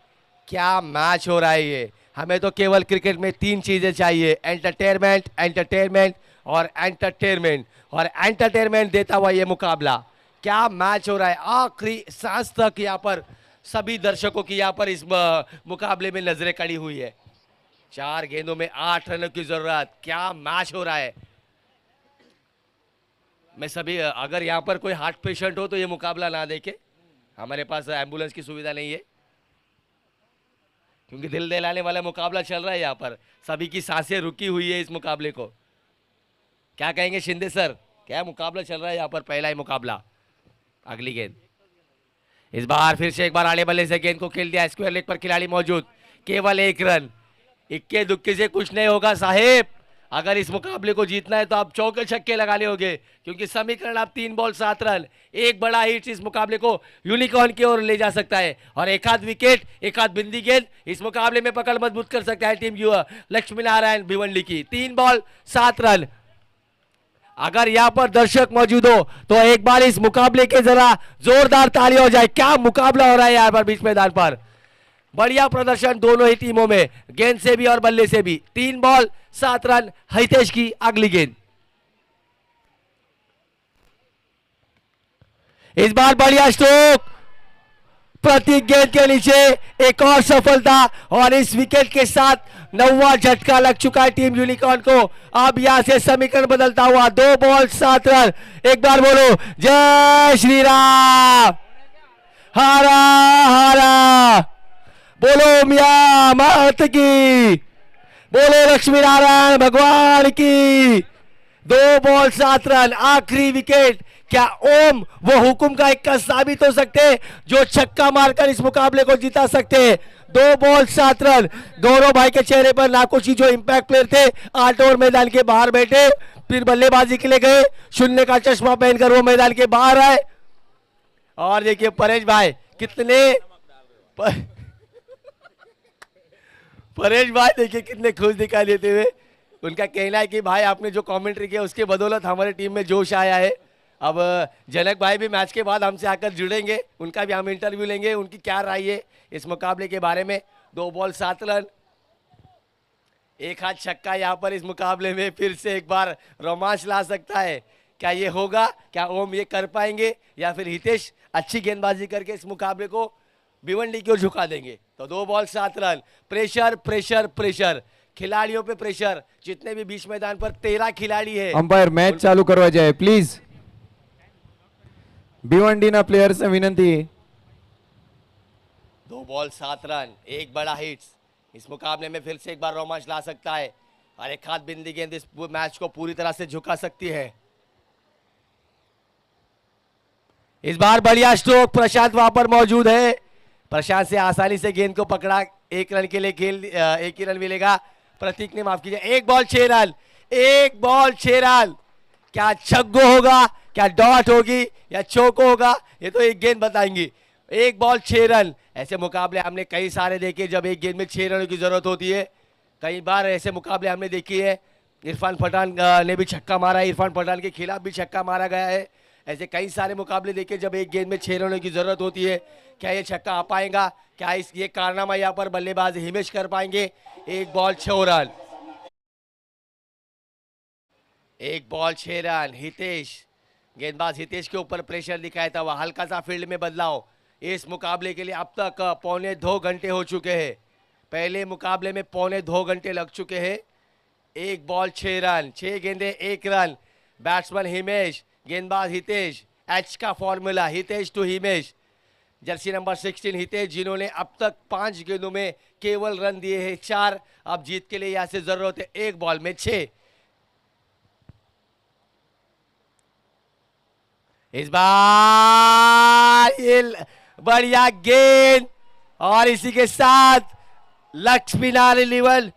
क्या मैच हो रहा है ये। हमें तो केवल क्रिकेट में 3 चीजें चाहिए, एंटरटेनमेंट, एंटरटेनमेंट और एंटरटेनमेंट। और एंटरटेनमेंट देता हुआ ये मुकाबला। क्या मैच हो रहा है। आखिरी सांस तक यहाँ पर सभी दर्शकों की यहाँ पर इस मुकाबले में नजरें कड़ी हुई है। 4 गेंदों में 8 रनों की जरूरत। क्या मैच हो रहा है। मैं सभी, अगर यहाँ पर कोई हार्ट पेशेंट हो तो ये मुकाबला ना देखे। हमारे पास एम्बुलेंस की सुविधा नहीं है, क्योंकि दिल दहलाने वाला मुकाबला चल रहा है। यहाँ पर सभी की सांसें रुकी हुई है इस मुकाबले को। क्या कहेंगे शिंदे सर, क्या मुकाबला चल रहा है यहाँ पर, पहला ही मुकाबला। अगली गेंद इस बार फिर से एक बार आड़े बल्ले से गेंद को खेल दिया, स्क्वायर लेग पर खिलाड़ी मौजूद, केवल 1 रन। इक्के दुक्के से कुछ नहीं होगा साहेब। अगर इस मुकाबले को जीतना है तो आप चौके छक्के लगाने होंगे, क्योंकि समीकरण आप 3 बॉल 7 रन, एक बड़ा हिट इस मुकाबले को यूनिकॉर्न की ओर ले जा सकता है। और एक आध विकेट, एक आध बिंदी गेंद इस मुकाबले में पकड़ मजबूत कर सकता है टीम लक्ष्मी नारायण भिवंडी की। 3 बॉल 7 रन। अगर यहाँ पर दर्शक मौजूद हो तो एक बार इस मुकाबले के जरा जोरदार ताली हो जाए। क्या मुकाबला हो रहा है यहाँ पर बीच मैदान पर। बढ़िया प्रदर्शन दोनों ही टीमों में, गेंद से भी और बल्ले से भी। 3 बॉल 7 रन हितेश की। अगली गेंद इस बार बढ़िया स्ट्रोक, प्रत्येक गेंद के नीचे एक और सफलता। और इस विकेट के साथ 9वां झटका लग चुका है टीम यूनिकॉर्न को। अब यहां से समीकरण बदलता हुआ, 2 बॉल 7 रन। एक बार बोलो जय श्री राम। हारा हारा। बोलो मियां मात की, बोलो लक्ष्मी नारायण भगवान की। 2 बॉल 7 रन, आखिरी विकेट। क्या ओम वो हुकुम का इक्का साबित हो सकते हैं जो छक्का मारकर इस मुकाबले को जिता सकते हैं? 2 बॉल 7 रन। गौरव भाई के चेहरे पर नाखुशी, जो इंपैक्ट प्लेयर थे 8 ओवर मैदान के बाहर बैठे, फिर बल्लेबाजी के लिए गए, शून्य का चश्मा पहनकर वो मैदान के बाहर आए। और देखिए परेश भाई कितने परेश भाई देखिए कितने खुश दिखाई देते हुए। उनका कहना है कि भाई आपने जो कमेंट्री किया उसके बदौलत हमारे टीम में जोश आया है। अब जनक भाई भी मैच के बाद हमसे आकर जुड़ेंगे, उनका भी हम इंटरव्यू लेंगे, उनकी क्या राय है इस मुकाबले के बारे में। 2 बॉल 7 रन, एक हाथ छक्का यहाँ पर इस मुकाबले में फिर से एक बार रोमांच ला सकता है। क्या ये होगा? क्या ओम ये कर पाएंगे या फिर हितेश अच्छी गेंदबाजी करके इस मुकाबले को भिवंडी की ओर झुका देंगे? तो 2 ball 7 run. Pressure pressure pressure, खिलाड़ियों पे प्रेशर। जितने भी बीच मैदान पर 13 खिलाड़ी है। अंपायर मैच चालू करवा जाए प्लीज। भिवंडीना प्लेयर्स ने विनंती। 2 बॉल 7 रन, एक बड़ा हिट्स इस मुकाबले में फिर से एक बार रोमांच ला सकता है और एक हाथ बिंदी गेंद इस मैच को पूरी तरह से झुका सकती है। इस बार बढ़िया स्ट्रोक, प्रशांत वहां पर मौजूद है। प्रशांत से आसानी से गेंद को पकड़ा, 1 रन के लिए खेल, 1 ही रन मिलेगा। प्रतीक ने, माफ कीजिए, 1 बॉल 6 रन, 1 बॉल 6 रन। क्या छग्गो होगा, क्या डॉट होगी या चौको होगा, ये तो एक गेंद बताएंगी। 1 बॉल 6 रन। ऐसे मुकाबले हमने कई सारे देखे जब एक गेंद में 6 रनों की जरूरत होती है। कई बार ऐसे मुकाबले हमने देखी है। इरफान पठान ने भी छक्का मारा है, इरफान पठान के खिलाफ भी छक्का मारा गया है। ऐसे कई सारे मुकाबले देखे जब एक गेंद में 6 रनों की जरूरत होती है। क्या ये छक्का आ पाएगा? क्या ये कारनामा यहाँ पर बल्लेबाज हिमेश कर पाएंगे? 1 ball 6 run, 1 ball 6 run. Hitesh, गेंदबाज हितेश के ऊपर प्रेशर दिखाया था, वह हल्का सा फील्ड में बदलाव इस मुकाबले के लिए। अब तक 2.25 घंटे हो चुके हैं, पहले मुकाबले में 2.25 घंटे लग चुके हैं। 1 बॉल 6 रन, 6 गेंदे 1 रन। बैट्समैन हिमेश, गेंदबाज हितेश। एच का formula Hitesh to Himesh. Jersey number 16 Hitesh, जिन्होंने अब तक 5 गेंदों में केवल रन दिए हैं 4। अब जीत के लिए यहां से जरूरत है 1 बॉल में 6। इस बार ये बढ़िया गेंद और इसी के साथ लक्ष्मी नारायण